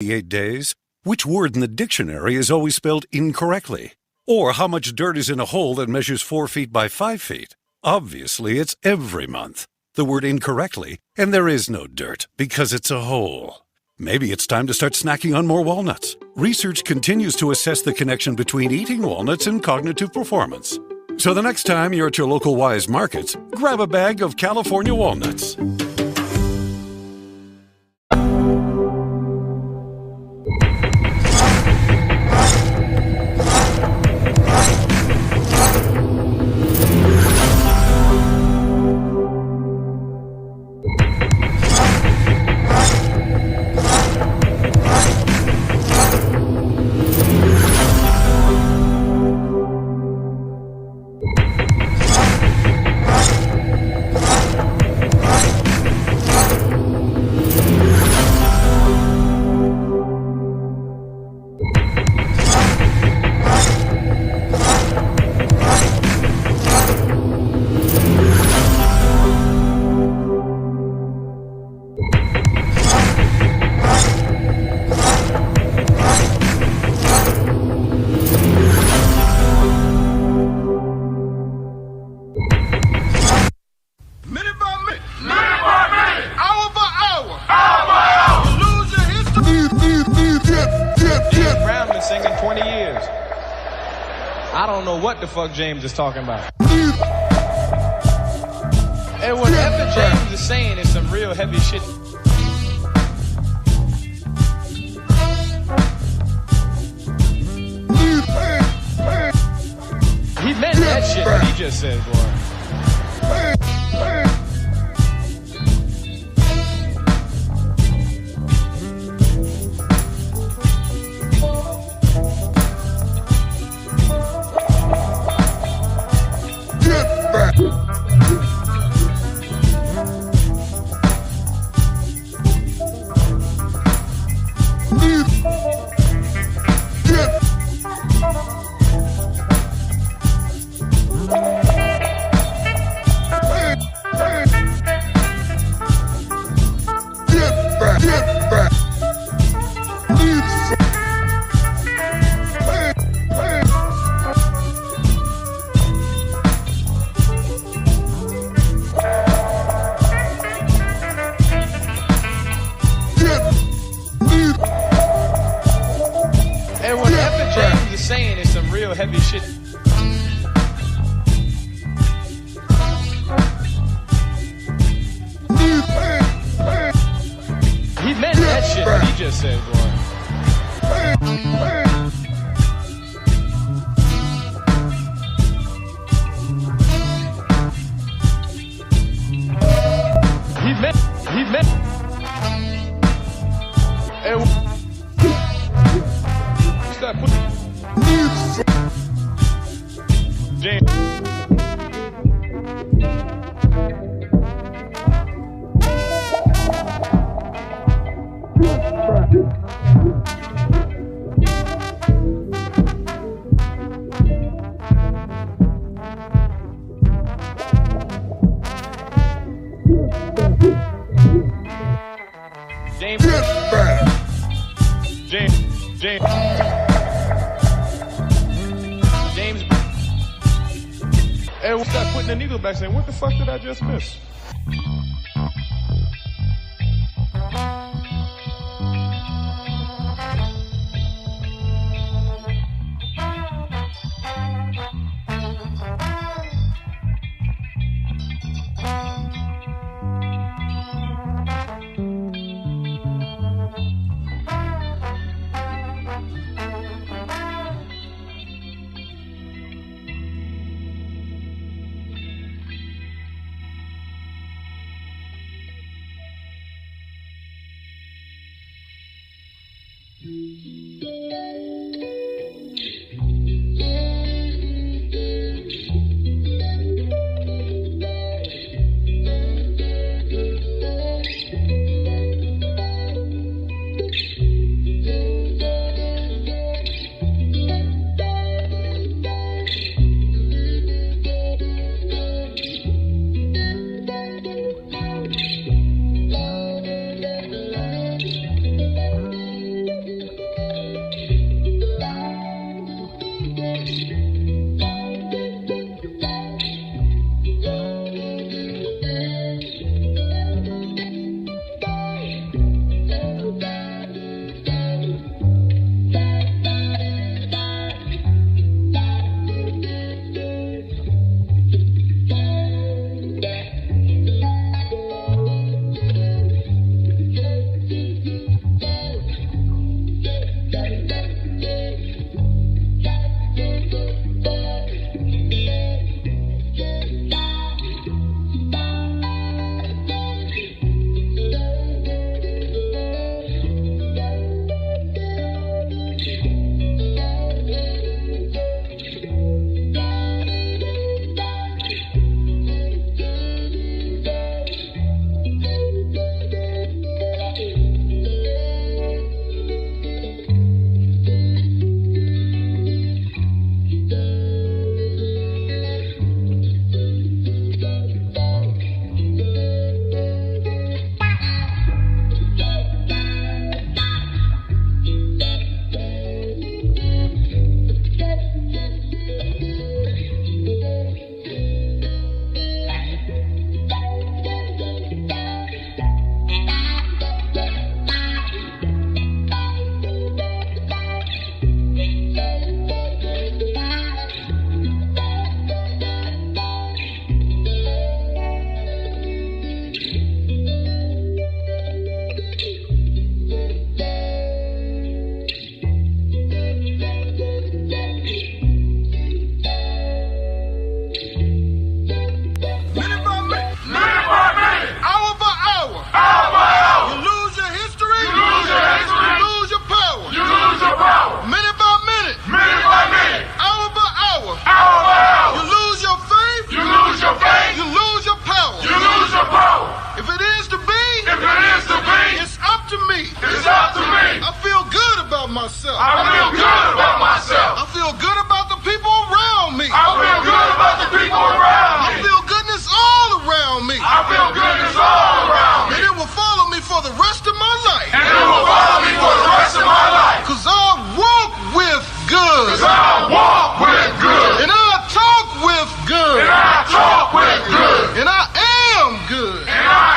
8 days? Which word in the dictionary is always spelled incorrectly? Or how much dirt is in a hole that measures 4 feet by 5 feet? Obviously, it's every month. The word incorrectly, and there is no dirt because it's a hole. Maybe it's time to start snacking on more walnuts. Research continues to assess the connection between eating walnuts and cognitive performance. So the next time you're at your local Wise Markets, grab a bag of California walnuts. What the fuck James is talking about. And whatever James is saying is some real heavy shit. He meant that shit that he just said, boy. Heavy shit. He meant that shit that he just said, boy. He meant. And stop putting. James. Hey, we'll start putting the needle back saying, what the fuck did I just miss? I feel good about myself. I feel good about myself. I feel good about the people around me. I feel good about the people around me. I feel goodness all around me. I feel goodness all around me. And it will follow me for the rest of my life. And it will follow me for the rest of my life. Cause I walk with good. Cause I walk with good. And I talk with good. And I talk with good. And I am good. And I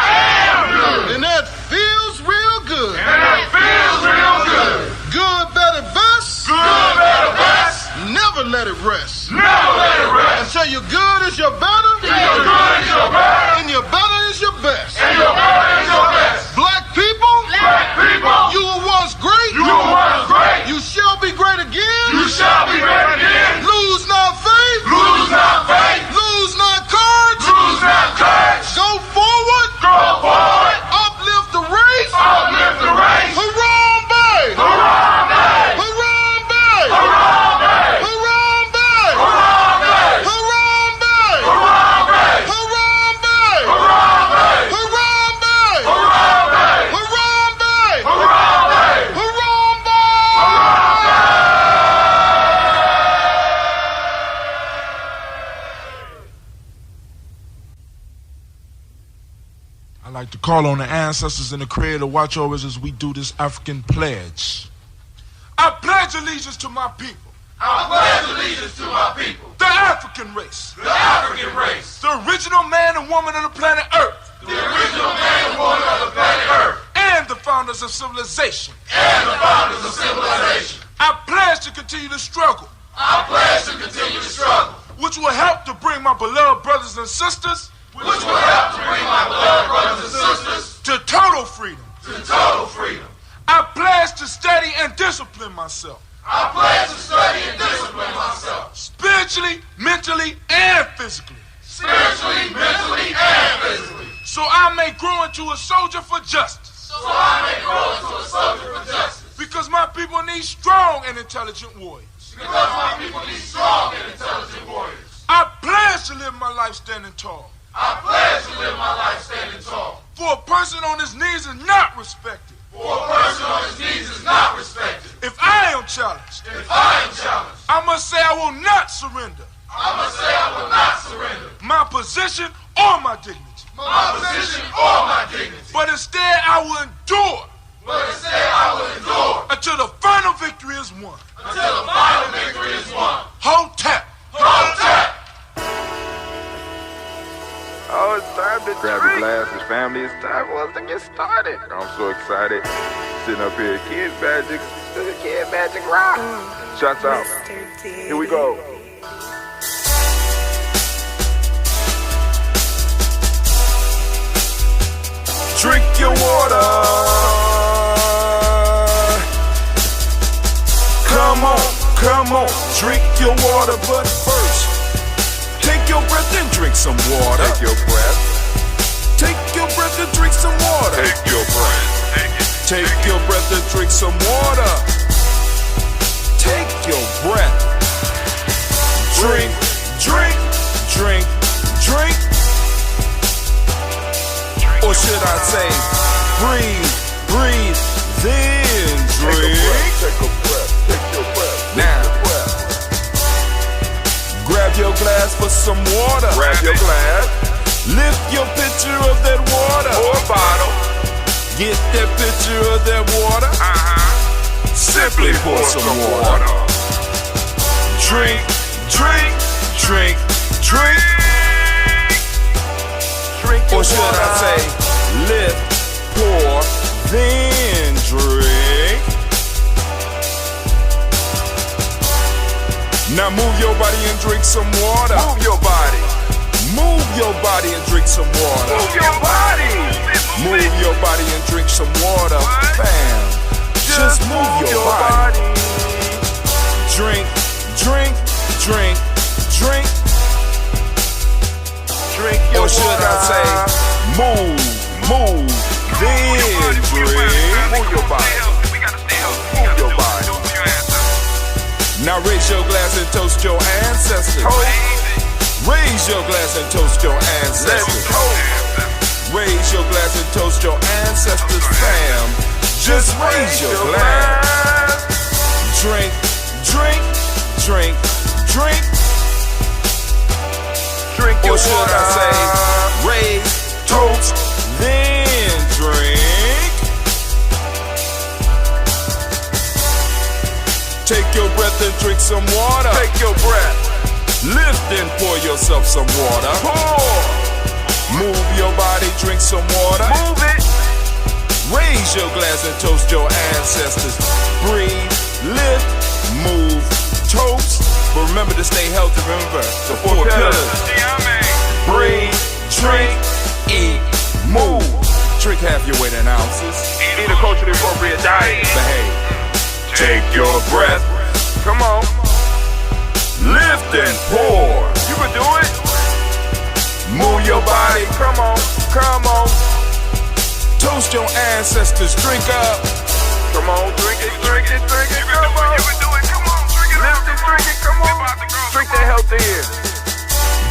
am good. And that feels real good. And that feels real good. Good, better, best. Good, better, best. Never let it rest. Never let it rest. Until your good is your better. Till your good is your better. And your better is your best. And your better is your best. Black people. Black people. You were once great. You were once great. You shall be great again. You shall be great again. Lose not faith. Lose not faith. Lose not courage. Lose not courage. Go forward. Go forward. Uplift the race. Uplift the race. Harambe. Harambe. Harambe. Harambe. Harambe. Harambe. Harambe. Harambe. Harambe. Harambe. Harambe. Harambe. Harambe. Harambe. I'd like to call on the ancestors and the Creator to watch over us as we do this African pledge. I pledge allegiance to my people. I pledge allegiance to my people. The African race. The African race. The original man and woman of the planet Earth. The original man and woman of the planet Earth. And the founders of civilization. And the founders of civilization. I pledge to continue to struggle. I pledge to continue to struggle. Which will help to bring my beloved brothers and sisters. Which will help to bring my beloved brothers and sisters. To total freedom. To total freedom. I pledge to study and discipline myself. I pledge to study and discipline myself. Spiritually, mentally, and physically. Spiritually, mentally, and physically. So I may grow into a soldier for justice. So I may grow into a soldier for justice. Because my people need strong and intelligent warriors. Because my people need strong and intelligent warriors. I pledge to live my life standing tall. I pledge to live my life standing tall. For a person on his knees is not respected. For a person on his knees is not respected. If I am challenged, I must say I will not surrender. I must say I will not surrender. My position or my dignity. My position or my dignity. But instead I will endure. But instead I will endure. Until the final victory is won. Until the final victory is won. Hold tap. Hold tap. Oh, it's time to grab your glasses, family. It's time for us to get started. I'm so excited. Sitting up here, Kid Magic, Kid Magic Rock. Shouts out. Here we go. Drink your water. Come on, drink your water, but first, take your breath and drink some water. Take your breath. Take your breath and drink some water. Take your breath. Take your breath and drink some water. Take your breath. Drink, drink, drink, drink. Or should I say, breathe, breathe, then drink. Take a breath, take your breath. Now, grab your glass for some water. Grab your glass. Lift your pitcher of that water. Or bottle. Get that pitcher of that water. Simply pour some water. Drink, drink, drink, drink. Or should I say, lift, pour, then drink. Now move your body and drink some water. Move your body. Move your body and drink some water. Move your body. Move your body and drink some water. Bam. Just move your body. Drink, drink, drink, drink. Or should I say, move, then drink. Move your body. Move your body. Now raise your glass and toast your ancestors. Raise your glass and toast your ancestors. Raise your glass and toast your ancestors, fam. Just raise your glass. should I say? Raise, toast, then drink. Take your breath and drink some water. Take your breath. Lift and pour yourself some water. Pour. Move your body, drink some water. Move it. Raise your glass and toast your ancestors. Breathe, lift, move, toast. But remember to stay healthy. Remember the four pillars. Breathe, drink, eat, move. Drink half your weight in ounces. Eat a culturally appropriate diet. Behave. Take your breath. Come on. Lift and pour. You can do it. Move your body. Come on. Come on. Toast your ancestors. Drink up. Come on. Drink it. Drink it. Drink it. Come on. You can do it. Come on. Drink it. Lift it. Drink it. Come on. Drink that health in.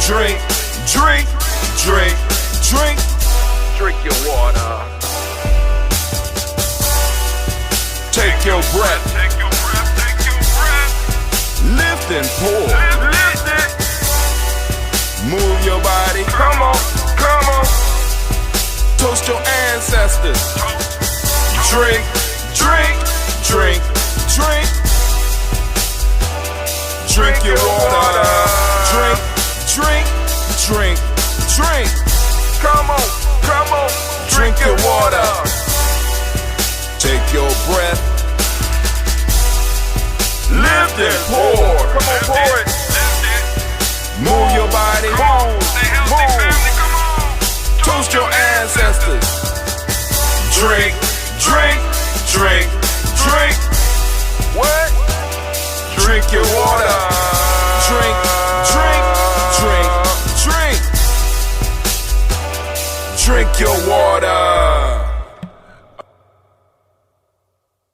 Drink, drink, drink, drink. Drink your water. Take your breath. Take your breath. Take your breath. Lift and pour. Lift it. Move your body. Come on. Come on. Toast your ancestors. Drink, drink, drink, drink. Drink your water. Drink, drink, drink, drink. Come on. Come on. Drink your water. Take your breath. Lift and pour. Come on, pour it. Move your body. Move. Come on. Toast your ancestors. Drink, drink, drink, drink. What? Drink your water. Drink, drink, drink, drink. Drink your water.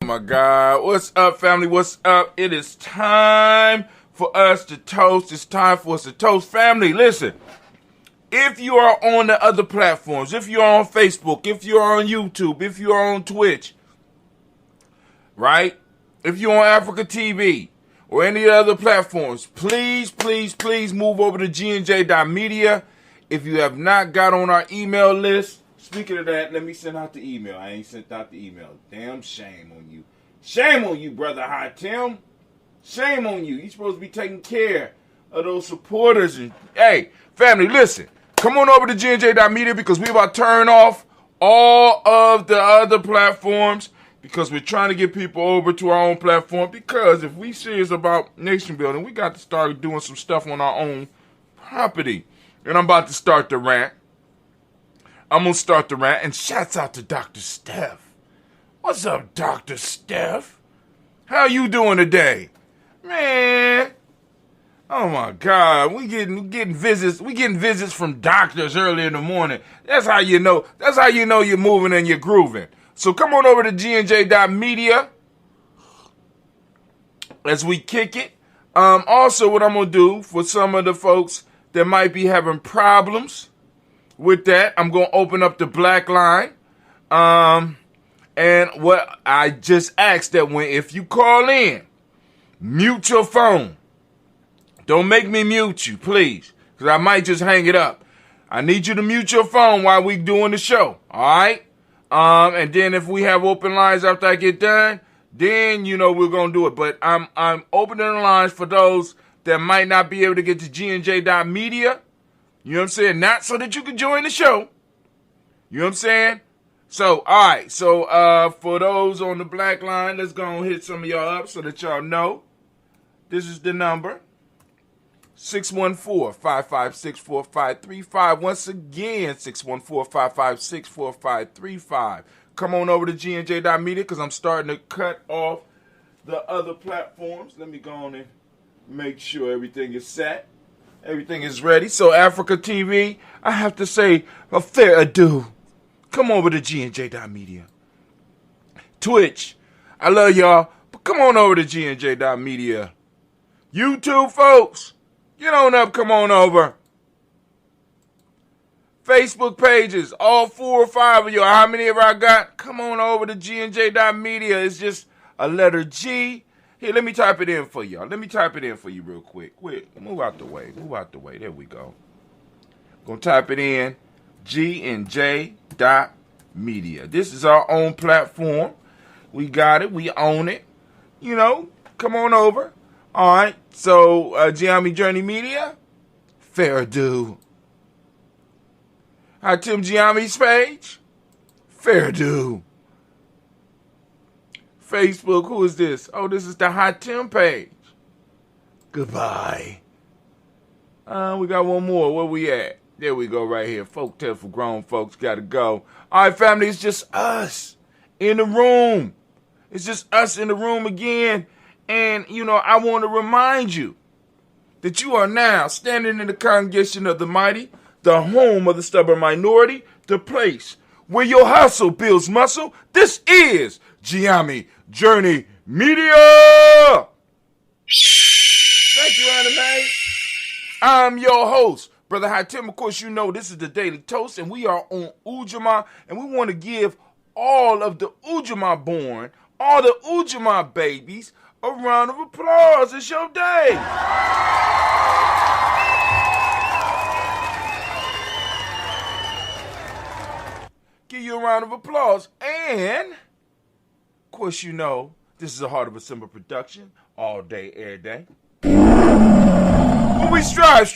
Oh my God. What's up, family? What's up? It is time for us to toast. It's time for us to toast. Family, listen. If you are on the other platforms, if you're on Facebook, if you're on YouTube, if you're on Twitch, right? If you're on Africa TV or any other platforms, please, please, please move over to gnj.media. If you have not got on our email list, speaking of that, let me send out the email. I ain't sent out the email. Damn shame on you. Shame on you, Brother High Tim. Shame on you. You're supposed to be taking care of those supporters. And hey, family, listen. Come on over to gnj.media because we're about to turn off all of the other platforms because we're trying to get people over to our own platform. Because if we serious about nation building, we got to start doing some stuff on our own property. And I'm about to start the rant. I'm going to start the rant. And shouts out to Dr. Steph. What's up, Dr. Steph? How you doing today? Man. Oh my God. We getting visits. We getting visits from doctors early in the morning. That's how you know. That's how you know you're moving and you're grooving. So come on over to gnj.media as we kick it. Also, what I'm going to do for some of the folks that might be having problems with that, I'm going to open up the black line. And what I just asked that when, if you call in, mute your phone. Don't make me mute you, please, because I might just hang it up. I need you to mute your phone while we doing the show, all right? And then if we have open lines after I get done, then, you know, we're going to do it. But I'm opening the lines for those that might not be able to get to gnj.media. You know what I'm saying? Not so that you can join the show. You know what I'm saying? So, all right. So, for those on the black line, let's go and hit some of y'all up so that y'all know. This is the number. 614-556-4535. Once again, 614-556-4535. Come on over to gnj.media because I'm starting to cut off the other platforms. Let me go on and make sure everything is set. Everything is ready. So Africa TV, I have to say a fair adieu. Come over to gnj.media. Twitch, I love y'all, but come on over to gnj.media. YouTube folks, get on up, come on over. Facebook pages, all 4 or 5 of y'all. How many of I got? Come on over to gnj.media. It's just a letter G. Here, let me type it in for y'all. Let me type it in for you real quick. Quick, move out the way. Move out the way. There we go. Gonna type it in, GNJ.media. This is our own platform. We got it. We own it. You know, come on over. All right. So, Ujamaa Journey Media, fair due. Hi, Tim Giami's page, fair due. Facebook, who is this? Oh, this is the Hot Tim page. Goodbye. We got one more. Where we at? There we go, right here. Folk tale for grown folks. Gotta go. All right, family, it's just us in the room. It's just us in the room again. And, you know, I want to remind you that you are now standing in the congregation of the mighty, the home of the stubborn minority, the place where your hustle builds muscle. This is Ujamaa Journey Media. Thank you, Anime. I'm your host, Brother Hatim. Of course, you know this is the Daily Toast, and we are on Ujamaa, and we want to give all of the Ujamaa born, all the Ujamaa babies, a round of applause. It's your day. Give you a round of applause. And, of course, you know, this is a Heart of a Simba production, all day, every day. But we strive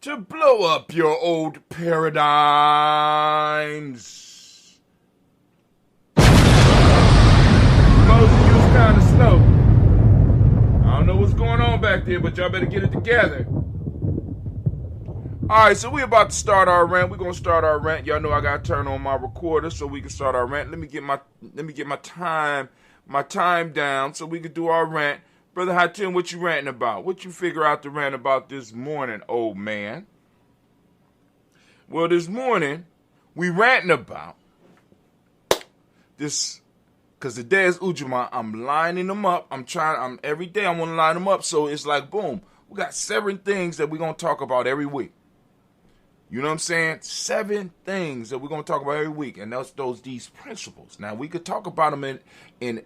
to blow up your old paradigms. Most of you is kind of slow. I don't know what's going on back there, but y'all better get it together. All right, so we're about to start our rant. We're gonna start our rant. Y'all know I gotta turn on my recorder so we can start our rant. Let me get my time down so we can do our rant. Brother Hatim, what you ranting about? What you figure out to rant about this morning, old man? Well, this morning we ranting about this because today is Ujamaa. I'm lining them up. Every day I want to line them up. So it's like boom. We got 7 things that we're gonna talk about every week. You know what I'm saying? 7 things that we're gonna talk about every week, and that's these principles. Now we could talk about them in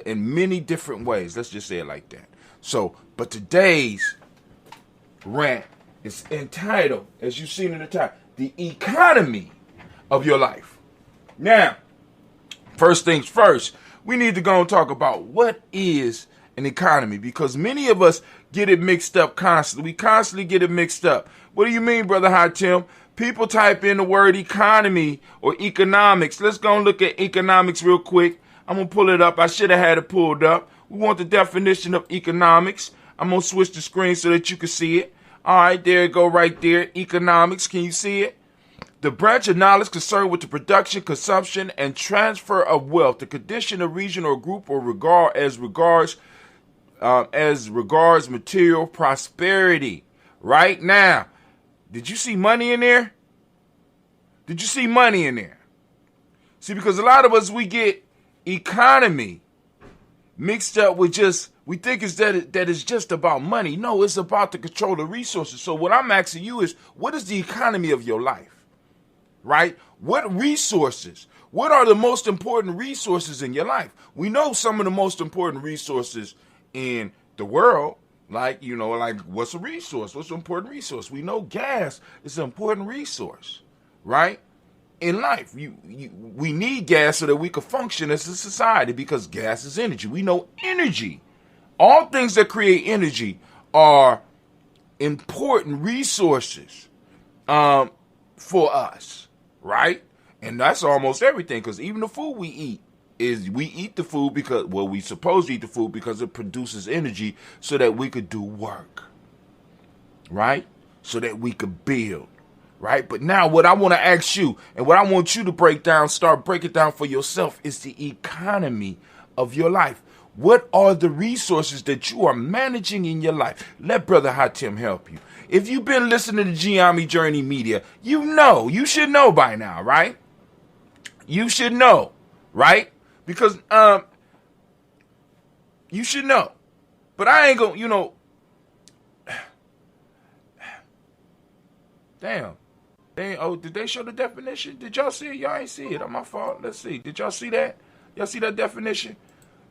many different ways. Let's just say it like that. So, but today's rant is entitled, as you've seen in the title, "The Economy of Your Life." Now, first things first, we need to go and talk about what is an economy, because many of us get it mixed up constantly. We constantly get it mixed up. What do you mean, Brother Hatim? People type in the word economy or economics. Let's go and look at economics real quick. I'm going to pull it up. I should have had it pulled up. We want the definition of economics. I'm going to switch the screen so that you can see it. All right, there it go right there. Economics. Can you see it? The branch of knowledge concerned with the production, consumption, and transfer of wealth, the condition of region or group or as regards material prosperity. Right now, did you see money in there? Did you see money in there? See, because a lot of us, we get economy mixed up with we think that it's just about money. No, it's about the control of resources. So what I'm asking you is, what is the economy of your life? Right? What resources? What are the most important resources in your life? We know some of the most important resources in the world, like what's a resource? What's an important resource? We know gas is an important resource, right? In life, we need gas so that we can function as a society, because gas is energy. We know energy. All things that create energy are important resources for us, right? And that's almost everything, because even the food we eat, we eat the food because, we supposed to eat the food because it produces energy so that we could do work, right? So that we could build, right? But now what I want to ask you, and what I want you to start breaking down for yourself, is the economy of your life. What are the resources that you are managing in your life? Let Brother Hatim help you. If you've been listening to Ujamaa Journey Media, you should know by now, right? You should know, right? Because you should know. But I ain't gonna, damn. Did they show the definition? Did y'all see it? Y'all ain't see it. On my fault. Let's see. Did y'all see that? Y'all see that definition?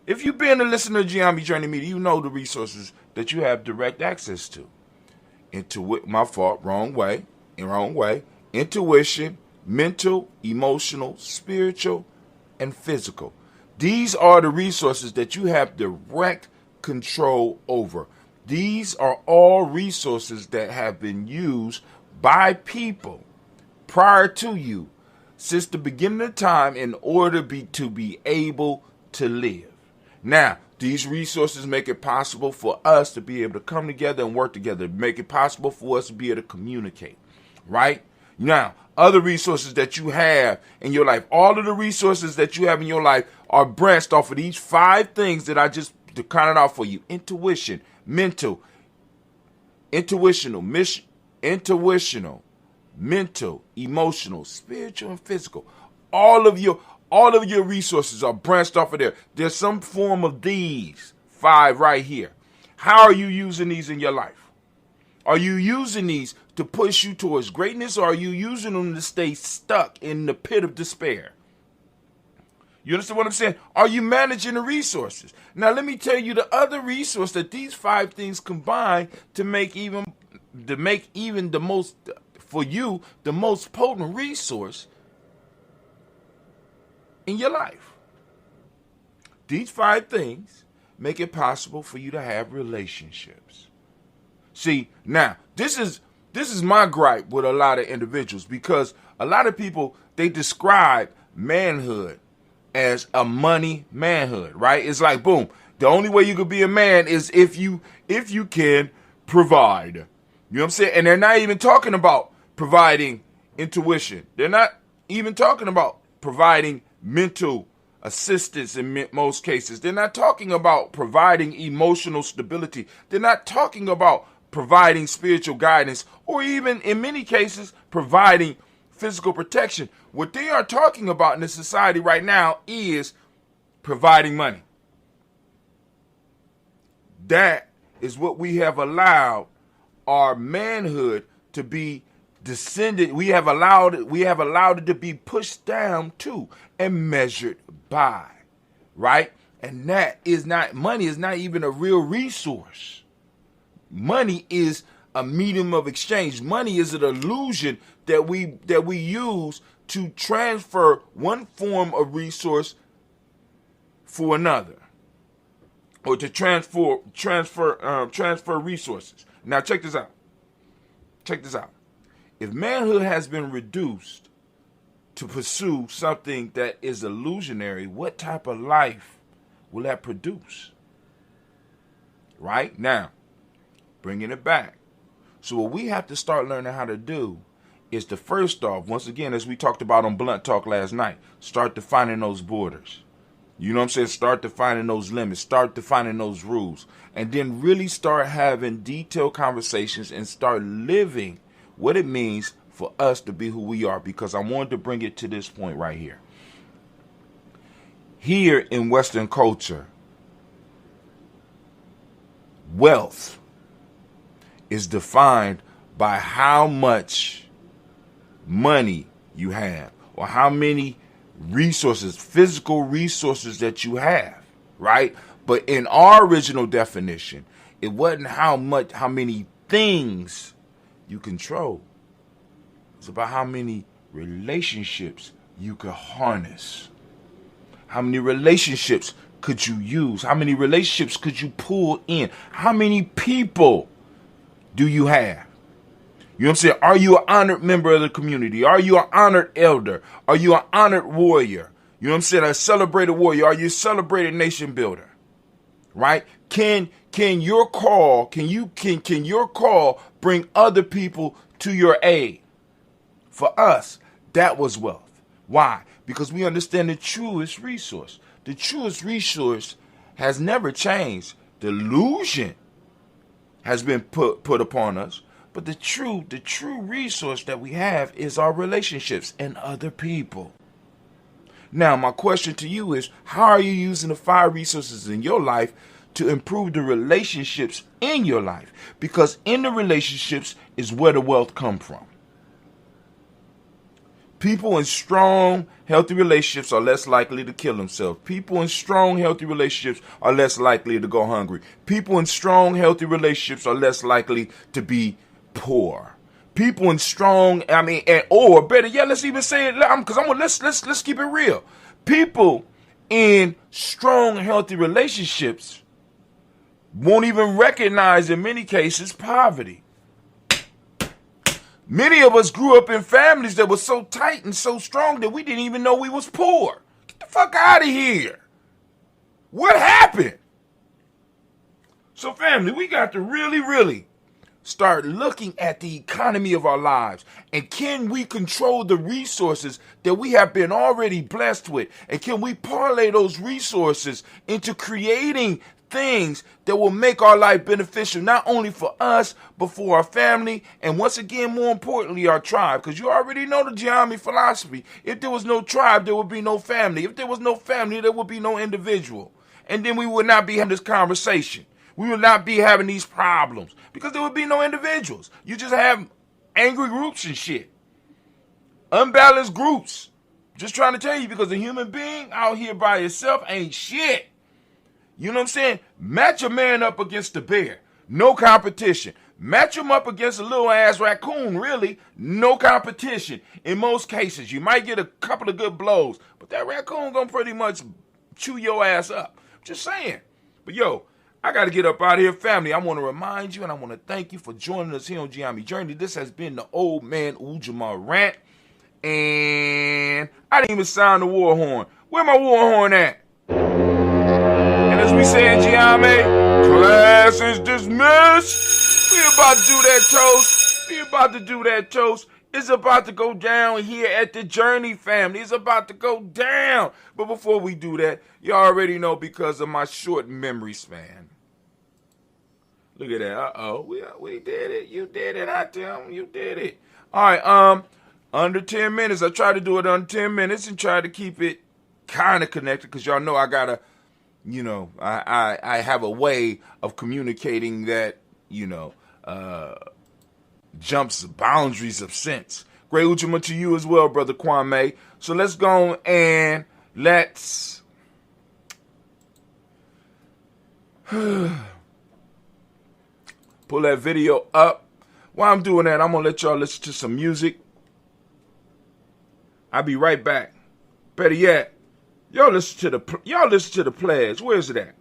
If you've been a listener to Ujamaa Journey Media, you know the resources that you have direct access to. My fault, wrong way. Intuition, mental, emotional, spiritual, and physical. These are the resources that you have direct control over. These are all resources that have been used by people prior to you since the beginning of time in order to be able to live. Now, these resources make it possible for us to be able to come together and work together, make it possible for us to be able to communicate, right? Now, other resources that you have in your life, all of the resources that you have in your life are branched off of these 5 things that I just counted out for you. Intuition, mental, mental, emotional, spiritual, and physical. All of your resources are branched off of there. There's some form of these 5 right here. How are you using these in your life? Are you using these to push you towards greatness, or are you using them to stay stuck in the pit of despair? You understand what I'm saying? Are you managing the resources? Now, let me tell you the other resource that these 5 things combine to make even the most, for you, the most potent resource in your life. These 5 things make it possible for you to have relationships. See, now, this is my gripe with a lot of individuals, because a lot of people, they describe manhood as a money manhood, right? It's like, boom, the only way you could be a man is if you can provide. You know what I'm saying? And they're not even talking about providing intuition. They're not even talking about providing mental assistance in most cases. They're not talking about providing emotional stability. They're not talking about providing spiritual guidance, or even in many cases providing physical protection. What they are talking about in the society right now is providing money. That is what we have allowed our manhood to be descended. We have allowed it to be pushed down to and measured by, right? And that is not, money is not even a real resource. Money is a medium of exchange. Money is an illusion that we use to transfer one form of resource for another, or to transfer resources. Now check this out. If manhood has been reduced to pursue something that is illusionary, what type of life will that produce? Right? Now, bringing it back. So what we have to start learning how to do is to, first off, once again, as we talked about on Blunt Talk last night, start defining those borders. You know what I'm saying? Start defining those limits. Start defining those rules. And then really start having detailed conversations and start living what it means for us to be who we are. Because I wanted to bring it to this point right here. Here in Western culture, wealth is defined by how much money you have, or how many resources, physical resources that you have, right? But in our original definition, it wasn't how many things you control. It's about how many relationships you could harness. How many relationships could you use? How many relationships could you pull in? How many people do you have? You know what I'm saying? Are you an honored member of the community? Are you an honored elder? Are you an honored warrior? You know what I'm saying? A celebrated warrior? Are you a celebrated nation builder? Right? Can your call bring other people to your aid? For us, that was wealth. Why? Because we understand the truest resource. The truest resource has never changed. The illusion has been put upon us. But the true resource that we have is our relationships and other people. Now, my question to you is, how are you using the 5 resources in your life to improve the relationships in your life? Because in the relationships is where the wealth comes from. People in strong, healthy relationships are less likely to kill themselves. People in strong, healthy relationships are less likely to go hungry. People in strong, healthy relationships are less likely to be poor. People in strong, or better yet, let's even say it, let's keep it real. People in strong, healthy relationships won't even recognize, in many cases, poverty. Many of us grew up in families that were so tight and so strong that we didn't even know we was poor. Get the fuck out of here. What happened? So family, we got to really start looking at the economy of our lives. And can we control the resources that we have been already blessed with? And can we parlay those resources into creating things that will make our life beneficial, not only for us, but for our family, and once again, more importantly, our tribe. Because you already know the Ujamaa philosophy. If there was no tribe, there would be no family. If there was no family, there would be no individual. And then we would not be having this conversation. We would not be having these problems because there would be no individuals. You just have angry groups and shit. Unbalanced groups. Just trying to tell you, because a human being out here by itself ain't shit. You know what I'm saying? Match a man up against a bear. No competition. Match him up against a little ass raccoon, really. No competition. In most cases, you might get a couple of good blows, but that raccoon gonna pretty much chew your ass up. Just saying. But yo, I got to get up out of here, family. I want to remind you and I want to thank you for joining us here on Ujamaa Journey. This has been the Old Man Ujamaa Rant. And I didn't even sound the war horn. Where my war horn at? And as we say in Ujamaa, class is dismissed. We about to do that toast. It's about to go down here at the Journey, family. It's about to go down. But before we do that, you already know, because of my short memory span. Look at that. Uh-oh. We did it. You did it. I tell them you did it. All right. Under 10 minutes. I try to do it under 10 minutes and try to keep it kind of connected, because y'all know I got to, I have a way of communicating that, jumps the boundaries of sense. Great Ujamaa to you as well, Brother Kwame. So let's go and let's pull that video up. While I'm doing that, I'm going to let y'all listen to some music. I'll be right back. Better yet, y'all listen to the pledge. Where's it at?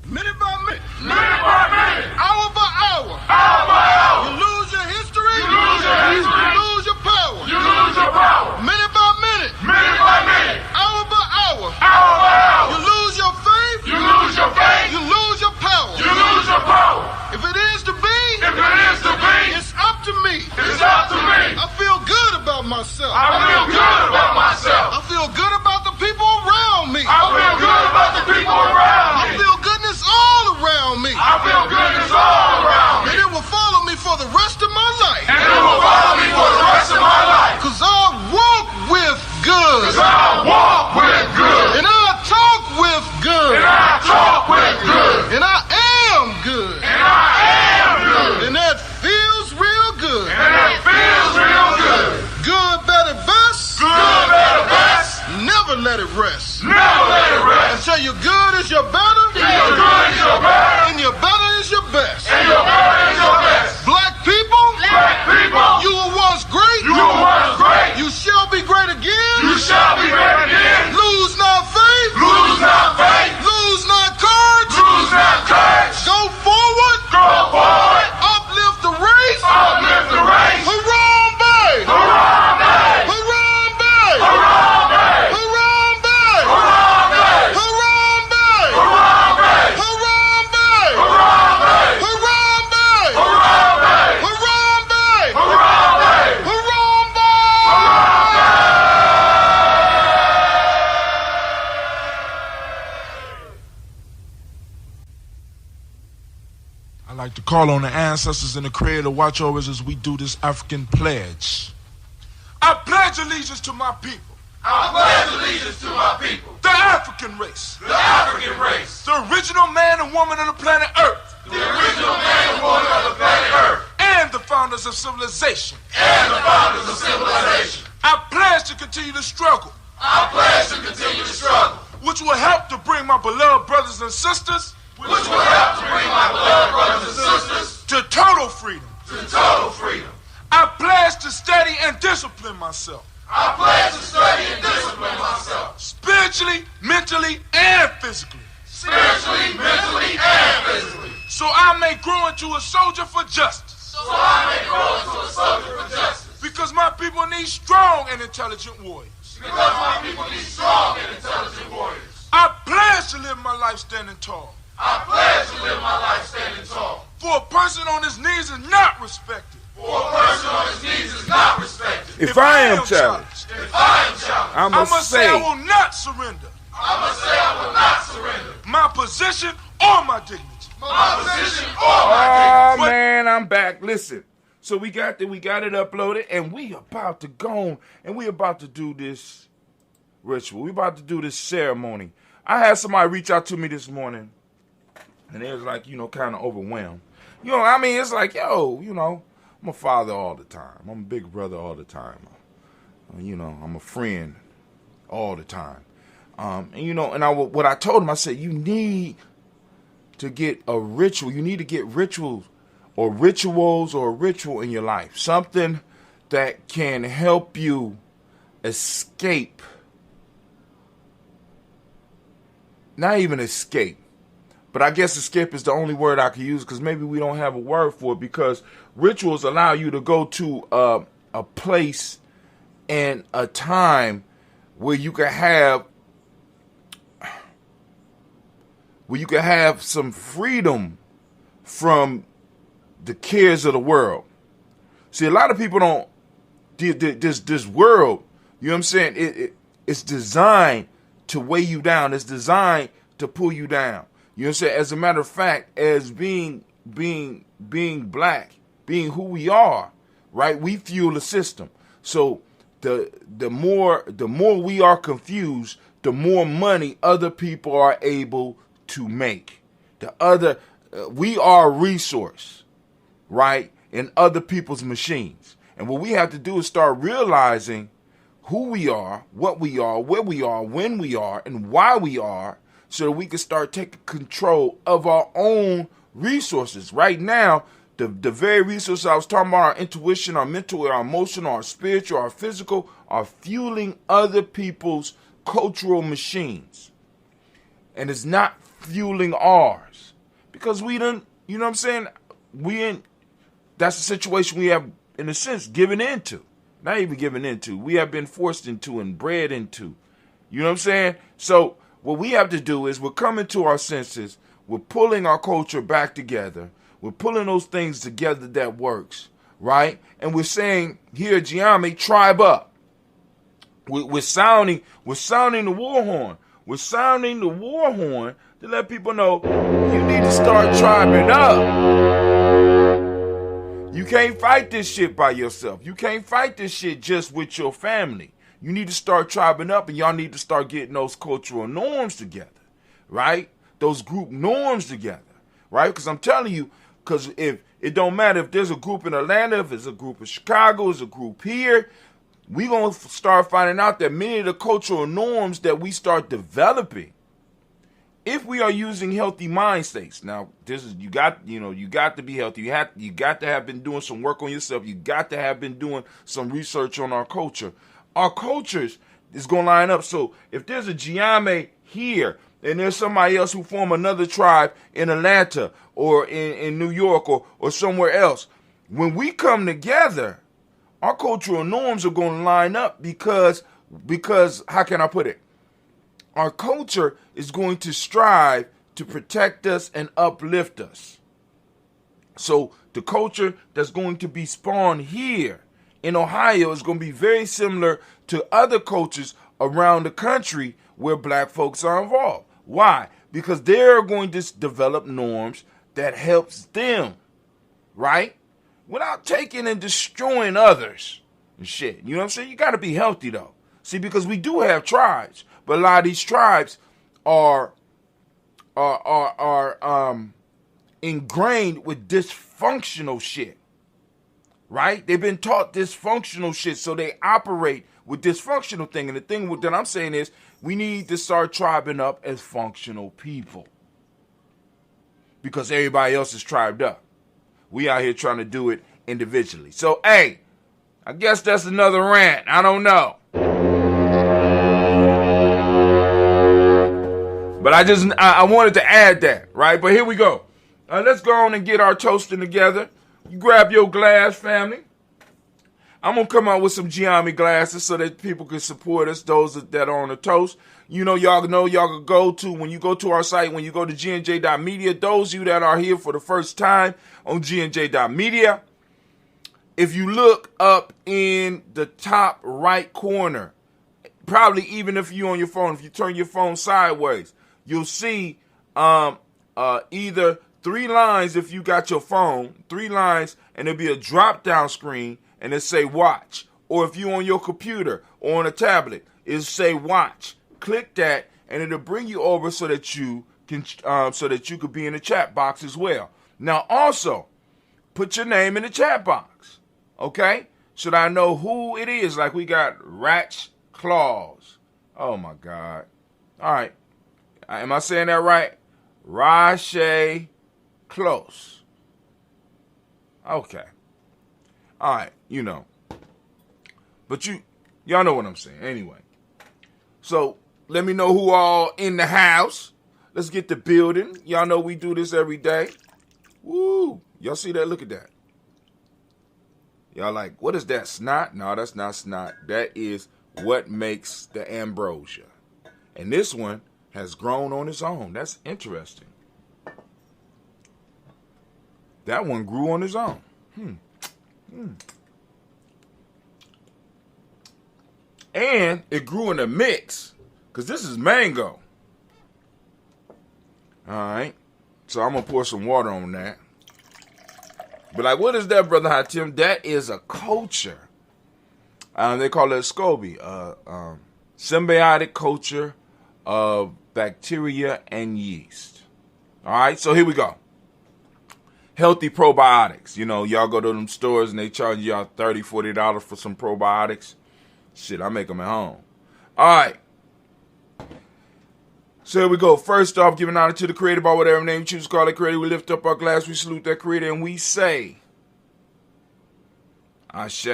Minute by minute. Minute by minute. Hour by hour. Hour by hour. You lose your history. You lose your history. You lose your power. You lose your power. Minute by minute. Minute by minute. Hour by hour. Hour by hour. You lose your faith. You lose your faith. You lose your power. You lose your power. If it is to be. If it is to be. It's up to me. It's up to me. I feel good about myself. I feel good about myself. I feel good about the people around me. I feel good about the people around me. I feel goodness all around me. I feel goodness all around me. And it will follow me for the rest of my life. And it will follow me for the rest of my life. Cause I walk with good. Cause I walk with good. And I talk with good. And I talk with good. And I am good. And I am good. And that feels real good. And that feels real good. Good, better, best. Good, better, best. Never let it rest. Never let it rest. Until your good is your better. Until your good is your better. And your better is your best. And your better is your best. Black people. Black people. You were once great. You were once great. You shall be great again. You shall be great again. Lose not faith. Lose not faith. Lose not courage. Lose not courage. Go forward. Go forward. Uplift the race. Uplift the race. Harambe. Harambe. Harambe. Harambe. Harambe. Harambe. Harambe. Harambe. Harambe. Harambe. Harambe. Harambe. Harambe. Harambe. I like to call on the ancestors and the Creator to watch over us as we do this African pledge. I pledge allegiance to my people. I pledge allegiance to my people. The African race. The African race. The original man and woman of the planet Earth. The original man and woman of the planet Earth. And and the founders of civilization. and the founders of civilization. I pledge to continue the struggle, I pledge to continue to struggle, which will help to bring my beloved brothers and sisters which will help to bring my beloved brothers and sisters to total freedom. to total freedom. I pledge to study and discipline myself, I pledge to study and discipline myself, spiritually, mentally, and physically, spiritually, mentally, and physically, so I may grow into a soldier for justice. so I may grow into a soldier for justice. Because my people need strong and intelligent warriors. Because my people need strong and intelligent warriors. I pledge to live my life standing tall. I pledge to live my life standing tall. For a person on his knees is not respected. For a person on his knees is not respected. If I am challenged, If I am challenged, I I must must say I say, will not surrender I must say I will not surrender my position or my dignity. my position or my oh man, I'm back. Listen, so we got it uploaded, and we about to go, and we about to do this ritual. We about to do this ceremony. I had somebody reach out to me this morning, and they was like, kind of overwhelmed. I mean, it's like, I'm a father all the time. I'm a big brother all the time. I'm a friend all the time. What I told him, I said, you need to get a ritual. You need to get rituals or a ritual in your life. Something that can help you escape. Not even escape. But I guess escape is the only word I can use because maybe we don't have a word for it, because rituals allow you to go to a place and a time where you can have some freedom from the cares of the world. See, a lot of people don't. This world, you know what I'm saying? It's designed to weigh you down. It's designed to pull you down. You know what I'm saying? As a matter of fact, as being black, being who we are, right? We fuel the system. So the more we are confused, the more money other people are able to make. We are a resource, right, in other people's machines. And what we have to do is start realizing who we are, what we are, where we are, when we are, and why we are, so that we can start taking control of our own resources. Right now, the very resources I was talking about, our intuition, our mental, our emotional, our spiritual, our physical, are fueling other people's cultural machines. And it's not fueling ours. Because we done, you know what I'm saying? That's the situation we have, in a sense, given into. Not even given into. We have been forced into and bred into. You know what I'm saying? So what we have to do is we're coming to our senses. We're pulling our culture back together. We're pulling those things together that works, right? And we're saying, here, Ujamaa, tribe up. We're sounding the war horn. We're sounding the war horn to let people know you need to start tribing up. You can't fight this shit by yourself. You can't fight this shit just with your family. You need to start tribing up, and y'all need to start getting those cultural norms together, right? Those group norms together, right? Because I'm telling you, because if it don't matter if there's a group in Atlanta, if there's a group in Chicago, there's a group here, we're going to start finding out that many of the cultural norms that we start developing, if we are using healthy mind states. Now, this is you got to be healthy. You got to have been doing some work on yourself. You got to have been doing some research on our culture. Our cultures is going to line up. So if there's a Ujamaa here and there's somebody else who form another tribe in Atlanta or in New York or somewhere else, when we come together, our cultural norms are going to line up because how can I put it? Our culture is going to strive to protect us and uplift us. So the culture that's going to be spawned here in Ohio is going to be very similar to other cultures around the country where black folks are involved. Why? Because they're going to develop norms that helps them, right? Without taking and destroying others and shit. You know what I'm saying? You got to be healthy, though. See, because we do have tribes, but a lot of these tribes are ingrained with dysfunctional shit. right? They've been taught dysfunctional shit, so they operate with dysfunctional thing. And the thing that I'm saying is we need to start tribing up as functional people because everybody else is tribed up. We out here trying to do it individually. So, hey, I guess that's another rant. I don't know. But I wanted to add that, right? But here we go. Let's go on and get our toasting together. You grab your glass, family. I'm going to come out with some Ujamaa glasses so that people can support us, those that are on the toast. Y'all can go to, when you go to our site, when you go to gnj.media, those of you that are here for the first time on gnj.media, if you look up in the top right corner, probably even if you're on your phone, if you turn your phone sideways, you'll see either 3 lines if you got your phone, 3 lines, and there'll be a drop-down screen, and it say watch. Or if you're on your computer or on a tablet, it'll say watch. Click that, and it'll bring you over so that you can could be in the chat box as well. Now, also, put your name in the chat box, okay? Should I know who it is? Like we got Ratch Claus. Oh my God! All right, am I saying that right? Rashay Close. Okay. All right, But y'all know what I'm saying. Anyway. So, let me know who all in the house. Let's get the building. Y'all know we do this every day. Woo. Y'all see that? Look at that. Y'all like, what is that? Snot? No, that's not snot. That is what makes the ambrosia. And this one has grown on its own. That's interesting. That one grew on its own. And it grew in a mix, because this is mango. All right. So I'm going to pour some water on that. But like, what is that, Brother Hatim? That is a culture. They call it a SCOBY, symbiotic culture of bacteria and yeast. All right. So here we go. Healthy probiotics. Y'all go to them stores and they charge y'all $30, $40 for some probiotics. Shit, I make them at home. All right. So here we go. First off, giving honor to the Creator by whatever name you choose to call it Creator. We lift up our glass, we salute that Creator, and we say, Ashe.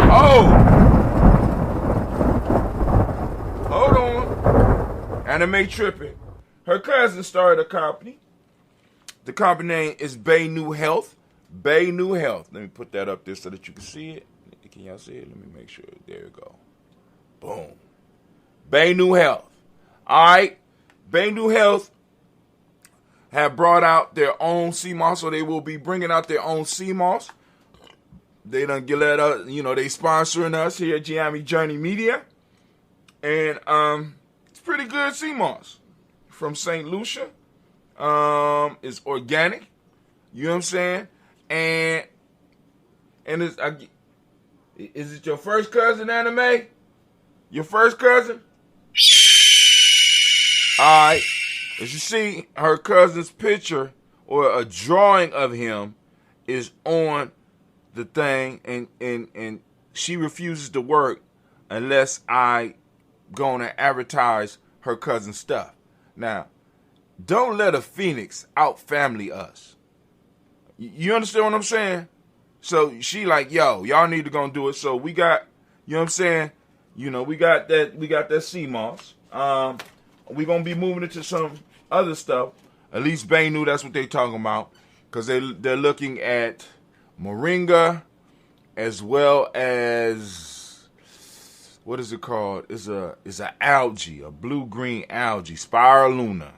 Oh! Hold on. Anime tripping. Her cousin started a company. The company name is Bay New Health. Bay New Health. Let me put that up there so that you can see it. Can y'all see it? Let me make sure. There you go. Boom. Bay New Health. All right. Bay New Health have brought out their own sea moss, so they will be bringing out their own sea moss. They done get let us, they sponsoring us here at Ujamaa Journey Media. And it's pretty good sea moss from St. Lucia. It's organic. You know what I'm saying? And it's is it your first cousin, Anime? Your first cousin? All right. As you see, her cousin's picture or a drawing of him is on the thing, and she refuses to work unless I go on and advertise her cousin's stuff. Now, don't let a phoenix out-family us. You understand what I'm saying? So she like, yo, y'all need to go and do it. So we got, you know what I'm saying? We got that sea moss. We gonna be moving into some other stuff. At least Bay knew that's what they talking about, because they're looking at moringa as well as, what is it called? It's a algae, a blue-green algae, spirulina.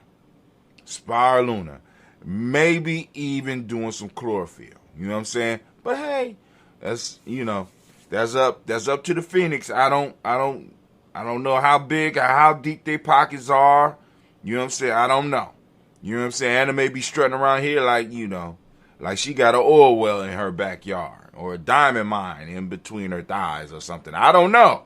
Maybe even doing some chlorophyll. You know what I'm saying? But hey, that's up to the Phoenix. I don't know how big or how deep their pockets are. You know what I'm saying? I don't know. You know what I'm saying? Anna may be strutting around here like she got an oil well in her backyard or a diamond mine in between her thighs or something. I don't know.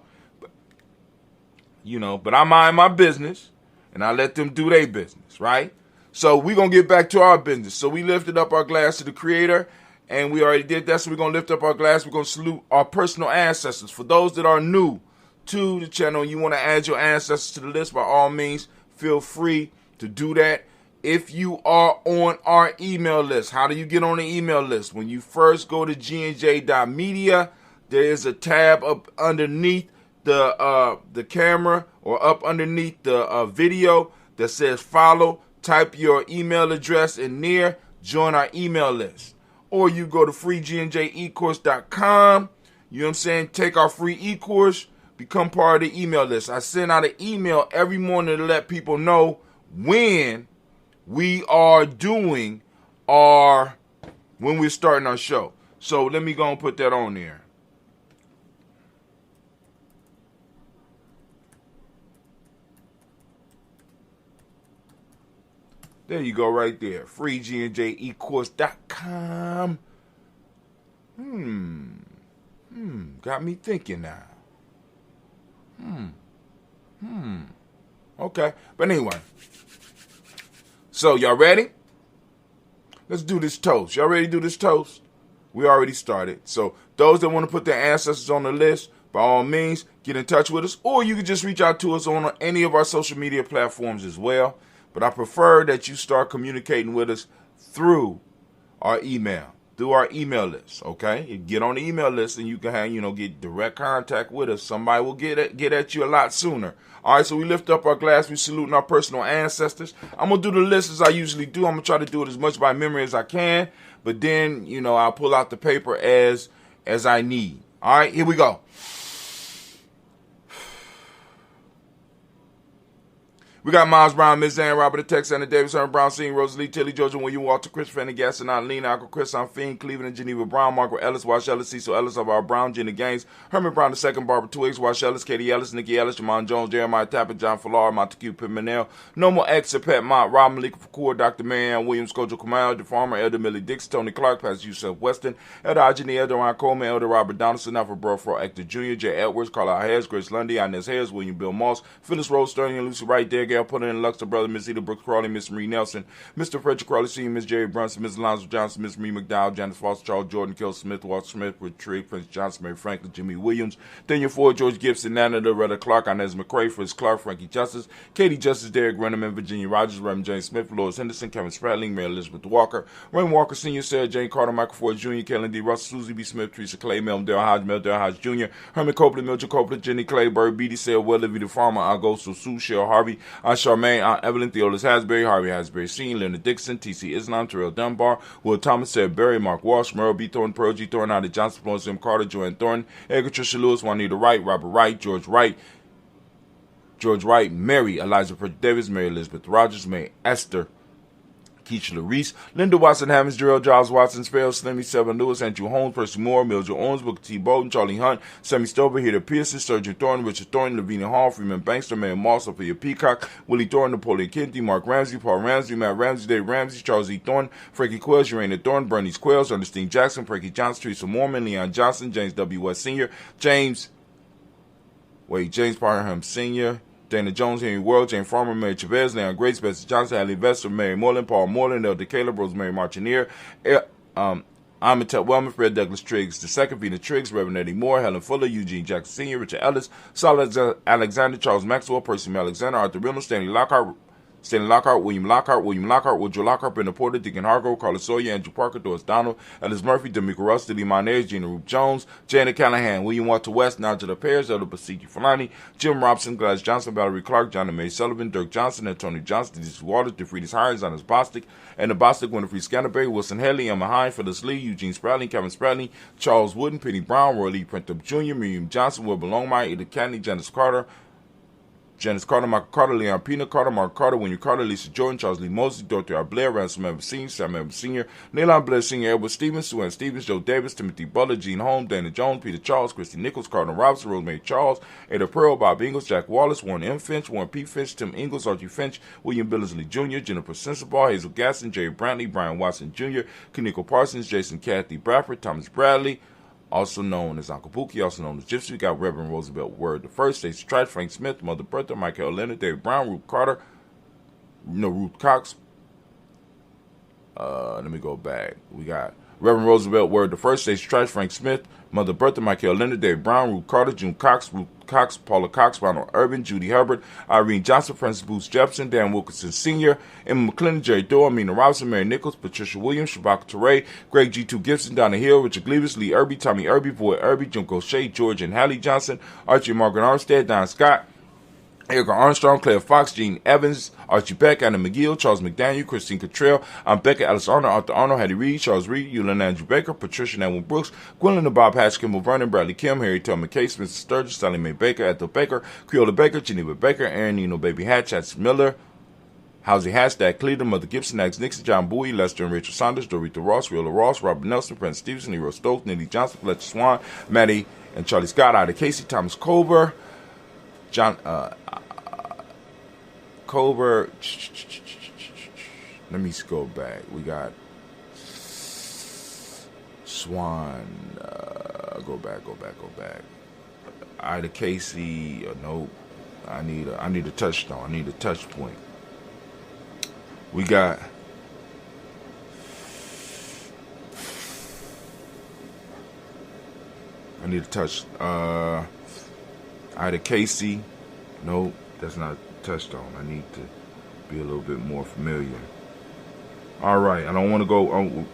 But I mind my business and I let them do their business, right? So we're going to get back to our business. So we lifted up our glass to the Creator, And we already did that, so we're going to lift up our glass. We're going to salute our personal ancestors. For those that are new to the channel and you want to add your ancestors to the list, by all means, feel free to do that. If you are on our email list, how do you get on the email list? When you first go to gnj.media, there is a tab up underneath the camera or up underneath the video that says follow. Type your email address in there, join our email list. Or you go to freegnjecourse.com, you know what I'm saying, take our free e-course, become part of the email list. I send out an email every morning to let people know when we are doing when we're starting our show. So let me go and put that on there. There you go, right there. freegnjecourse.com. Got me thinking now. Okay. But anyway. So, y'all ready? Let's do this toast. Y'all ready to do this toast? We already started. So, those that want to put their ancestors on the list, by all means, get in touch with us. Or you can just reach out to us on any of our social media platforms as well. But I prefer that you start communicating with us through our email list, okay? You get on the email list and you can get direct contact with us. Somebody will get at you a lot sooner. All right, so we lift up our glass. We saluting our personal ancestors. I'm going to do the list as I usually do. I'm going to try to do it as much by memory as I can. But then, I'll pull out the paper as I need. All right, here we go. We got Miles Brown, Ms. Ann, Robert the Tex, Anna Davis, Herman Brown, Senior, Rosalie, Tilly, Georgia, William Walter, Chris Fanny, Gaston, Lena, Uncle Chris, Fiend, Cleveland, and Geneva Brown, Margaret Ellis, Wash Ellis, Cecil Ellis of our Brown, Jenny Gaines, Herman Brown II, Barbara Twiggs, Wash Ellis, Katie Ellis, Nikki Ellis, Jamon Jones, Jeremiah Tapper, John Fallar, Montague Pimenel, Normal X, Pet Mott, Rob Malika Fakour, Dr. Marianne Williams, Kojo Kamal, the Farmer, Elder Millie Dix, Tony Clark, Pastor Yusuf Weston, Elder Ajani, Elder Ryan Coleman, Elder Robert Donaldson, Alfred Burford, Hector Jr., Jay Edwards, Carlisle Harris, Grace Lundy, Inez Harris, William Bill Moss, Phyllis Rose, Sterling, and Lucy Wright, Dare Gale, Put in Luxor, Brother, Miss Eda Brooks Crawley, Miss Marie Nelson, Mr. Frederick Crawley Sr., Miss Jerry Brunson, Miss Alonzo Johnson, Miss Marie McDowell, Janice Foster, Charles Jordan, Kel Smith, Walter Smith, Richard Prince Johnson, Mary Franklin, Jimmy Williams, Daniel Ford, George Gibson, Nana Loretta Clark, Inez McCrae, Fritz Clark, Frankie Justice, Katie Justice, Derek Renneman, Virginia Rogers, Reverend James Smith, Lois Henderson, Kevin Spratling, Mary Elizabeth Walker, Raymond Walker Sr., Sarah Jane Carter, Michael Ford Jr., Kellen D. Russell, Susie B. Smith, Teresa Clay, Mel Dale Hodge Jr., Herman Copeland, Mildred Copeland, Jenny Clay, Bird Beatty, Sarah Will, Livy the Farmer, Augusto Sue, Cheryl Harvey, Aunt Charmaine, Aunt Evelyn, Theolis Hasbury, Harvey Hasbury Sr., Leonard Dixon, T.C. Islam, Terrell Dunbar, Will Thomas, Sarah Berry, Mark Walsh, Merle B. Thornton, Pearl G. Thornton, Ida Johnson, Florence M. Carter, Joanne Thornton, Edgar Tricia Lewis, Juanita Wright, Robert Wright, George Wright, Mary, Eliza Frederick Davis, Mary Elizabeth Rogers, May Esther, Keisha Reese, Linda Watson Hammonds, Gerald Giles Watson, Sparrow, Slimmy, Seven Lewis, Andrew Holmes, Percy Moore, Mildred Owens, Booker T. Bolton, Charlie Hunt, Sammy Stover, Heather Pearson, Sergeant Thornton, Richard Thornton, Lavina Hall, Freeman Bankster, Mary Moss, Sophia Peacock, Willie Thornton, Napoleon Kennedy, Mark Ramsey, Paul Ramsey, Matt Ramsey, Dave Ramsey, Charles E. Thornton, Frankie Quells, Urena Thornton, Bernice Quells, Ernestine Jackson, Frankie Johnson, Teresa Mormon, Leon Johnson, James W. West Sr., James Parham Sr., Dana Jones, Henry World, Jane Farmer, Mary Chavez, Leon Grace, Bessie Johnson, Allie Vester, Mary Moreland, Paul Moreland, Elder Caleb, Rosemary Martineer, Amitab Wellman, Fred Douglas Triggs, II, Vina Triggs, Reverend Eddie Moore, Helen Fuller, Eugene Jackson Sr., Richard Ellis, Saul Alexander, Charles Maxwell, Percy M. Alexander, Arthur Reynolds, Stanley Lockhart, William Lockhart, Woodrow Lockhart, Brenda Porter, Deacon Hargrove, Carlos Sawyer, Andrew Parker, Doris Donald, Ellis Murphy, D'Amico Russ, Dilly Monez, Gina Roop Jones, Janet Callahan, William Walter West, Nigel Pears, Elder Basiki Fulani, Jim Robson, Gladys Johnson, Valerie Clark, John and May Sullivan, Dirk Johnson, Anthony Johnson, D.C. Waters, DeFriedis Hires, Anas Bostic, and the Bostic, Winifred Scanterbury, Wilson Haley, Emma Hine, Phyllis Lee, Eugene Spradley, Kevin Spradley, Charles Wooden, Penny Brown, Roy Lee Printup Jr., Miriam Johnson, Wilbur Longmire, Ada Kennedy, Janice Carter, Michael Carter, Leon Pina Carter, Mark Carter, William Carter, Lisa Jordan, Charles Lee Mosley, Dorothy R. Blair, Ransom Evans Sr., Sam Evans Sr., Neilon Blair Sr., Edward Stevens, Sue Ann Stevens, Joe Davis, Timothy Butler, Gene Holmes, Dana Jones, Peter Charles, Christy Nichols, Cardinal Robinson, Rosemary Charles, Ada Pearl, Bob Ingalls, Jack Wallace, Warren M. Finch, Warren P. Finch, Tim Ingalls, Archie Finch, William Billingsley Jr., Jennifer Sensabaugh, Hazel Gaston, Jerry Brantley, Brian Watson Jr., Kaniko Parsons, Jason Kathy Bradford, Thomas Bradley, also known as Uncle Pookie, also known as Gypsy. We got Reverend Roosevelt Word the First, Stacey Trice, Frank Smith, Mother Bertha, Michael Leonard, David Brown, Ruth Carter, Ruth Cox. Let me go back. We got Reverend Roosevelt Word the First, Stacey Trice, Frank Smith, Mother Bertha, Michael Leonard, Dave Brown, Ruth Carter, June Cox, Ruth Cox, Paula Cox, Ronald Urban, Judy Hubbard, Irene Johnson, Francis Booth Jefferson, Dan Wilkinson Sr., Emma McClendon, Jerry Doe, Amina Robinson, Mary Nichols, Patricia Williams, Shabaka Teray, Greg G2 Gibson, Donna Hill, Richard Gleavis, Lee Irby, Tommy Irby, Void Irby, Junko Shea, George and Hallie Johnson, Archie and Margaret Armstead, Don Scott, Erica Armstrong, Claire Fox, Gene Evans, Archie Beck, Anna McGill, Charles McDaniel, Christine Cottrell, Becca, Alice Arnold, Arthur Arnold, Hattie Reed, Charles Reed, Eulin Andrew Baker, Patricia Nathan Brooks, Gwendolyn and Bob Hatch, Kimball Vernon, Bradley Kim, Harry Tillman Case, Mrs. Sturgis, Sally Mae Baker, Ethel Baker, Creola Baker, Geneva Baker, Aaron Nino Baby Hatch, Hatch Miller, Housey Hashtag Cleveland, Mother Gibson, Max Nixon, John Bowie, Lester and Rachel Saunders, Dorita Ross, Riola Ross, Robert Nelson, Prince Stevenson, Nero Stokes, Nelly Johnson, Fletcher Swan, Maddie and Charlie Scott, Ida Casey, Thomas Culver, John, Culver. Let me scroll back. We got Swan. Go back. Ida Casey. Nope. I need a touchstone. I need a touch point. We got. I need a touch. Ida Casey. Nope. That's not a touchstone. I need to be a little bit more familiar. All right. I don't want to go.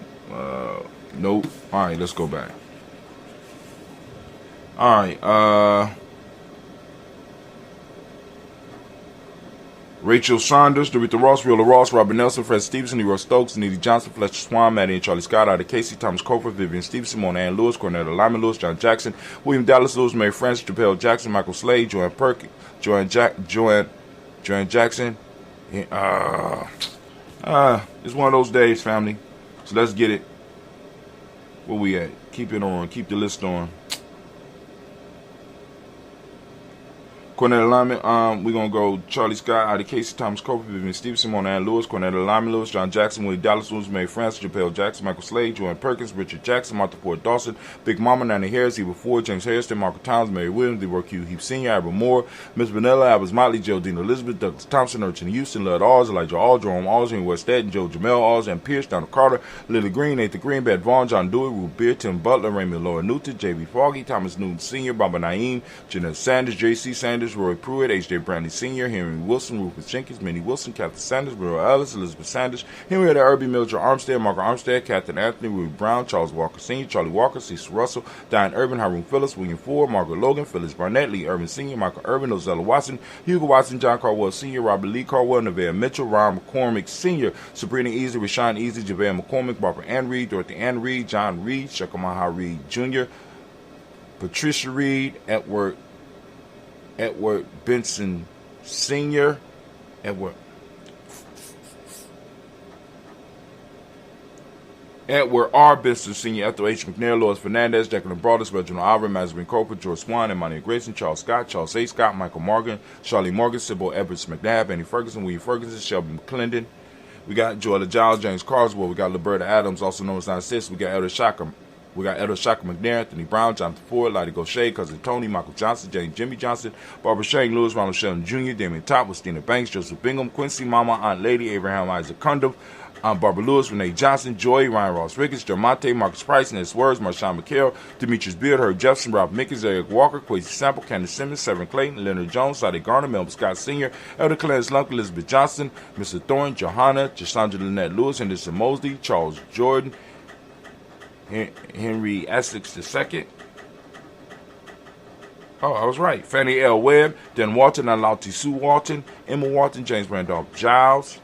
Nope. All right. Let's go back. All right. Rachel Saunders, Dorita Ross, Riola Ross, Robert Nelson, Fred Stevenson, Nero Stokes, Needy Johnson, Fletcher Swan, Maddie and Charlie Scott, Ida Casey, Thomas Cofer, Vivian Stevenson, Mona Ann Lewis, Cornetta Lyman Lewis, John Jackson, William Dallas Lewis, Mary Francis, Japel Jackson, Michael Slade, Joanne Perkins, Joanne Jackson. It's one of those days, family. So let's get it. Where we at? Keep it on. Keep the list on. Cornetta Lyman, we're going to go Charlie Scott, Ida Casey, Thomas Cofer, Vivian Stevenson, Mona Ann Lewis, Cornetta Lyman Lewis, John Jackson, Willie Dallas Lewis, Mary Francis, Japel Jackson, Michael Slade, Joanne Perkins, Richard Jackson, Martha Ford Dawson, Big Mama, Nanny Harris, Eva Ford, James Harrison, Margaret Towns, Mary Williams, DeWork Hugh Heap Sr., Albert Moore, Miss Vanilla, Albert Motley, Geraldine Elizabeth, Douglas Thompson, Urchin Houston, Lud Alls, Elijah All, Jerome Alls, Henry Westhead, Joe Jamel Alls, and Pierce, Donald Carter, Lily Green, Nathan Green, Beth Vaughn, John Dewey, Ruth Beer, Tim Butler, Raymond Laura Newton, J.B. Foggy, Thomas Newton Sr., Baba Naeem, Jeanette Sanders, J.C. Sanders, Roy Pruitt, H.J. Brantley Sr., Henry Wilson, Rufus Jenkins, Minnie Wilson, Catherine Sanders, Will Ellis, Elizabeth Sanders, Henrietta Irby, Mildred Armstead, Margaret Armstead, Catherine Anthony, Ruby Brown, Charles Walker Sr., Charlie Walker, Cecil Russell, Diane Urban, Haroon Phillips, William Ford, Margaret Logan, Phyllis Barnett, Lee Urban Sr., Michael Urban, Ozella Watson, Hugo Watson, John Carwell Sr., Robert Lee Carwell, Nevaeh Mitchell, Ron McCormick Sr., Sabrina Easy, Rashawn Easy, JaVale McCormick, Barbara Ann Reed, Dorothy Ann Reed, John Reed, Shekamaha Reed Jr., Patricia Reed, Edward Benson Sr., Edward R. Benson Sr., Ethel H. McNair, Lois Fernandez, Jacqueline Broadus, Reginald Alvin, Mazarin Cooper, George Swan, Emmanuel Grayson, Charles Scott, Charles A. Scott, Michael Morgan, Charlie Morgan, Sybil Edwards McNabb, Annie Ferguson, William Ferguson, Shelby McClendon. We got Joella Giles, James Carswell. We got Liberta Adams, also known as 96. We got Elder Shaka. We got Elder Shaka McNair, Anthony Brown, Jonathan Ford, Lottie Gaucher, Cousin Tony, Michael Johnson, James Jimmy Johnson, Barbara Shane Lewis, Ronald Sheldon Jr., Damian Top, Christina Banks, Joseph Bingham, Quincy Mama, Aunt Lady, Abraham Isaac Cundum, Aunt Barbara Lewis, Renee Johnson, Joy, Ryan Ross Ricketts, Dermonte, Marcus Price, Ness Words, Marshawn McHale, Demetrius Beard, Herb Jefferson, Ralph Mickens, Eric Walker, Quasi Sample, Candace Simmons, Severin Clayton, Leonard Jones, Sadi Garner, Melvin Scott Sr., Elder Clarence Lunk, Elizabeth Johnson, Mr. Thorne, Johanna, Jasandra Lynette Lewis, Henderson Mosley, Charles Jordan, Henry Essex II. Oh, I was right. Fannie L. Webb, Dan Walton, Alauti Sue Walton, Emma Walton, James Randolph Giles,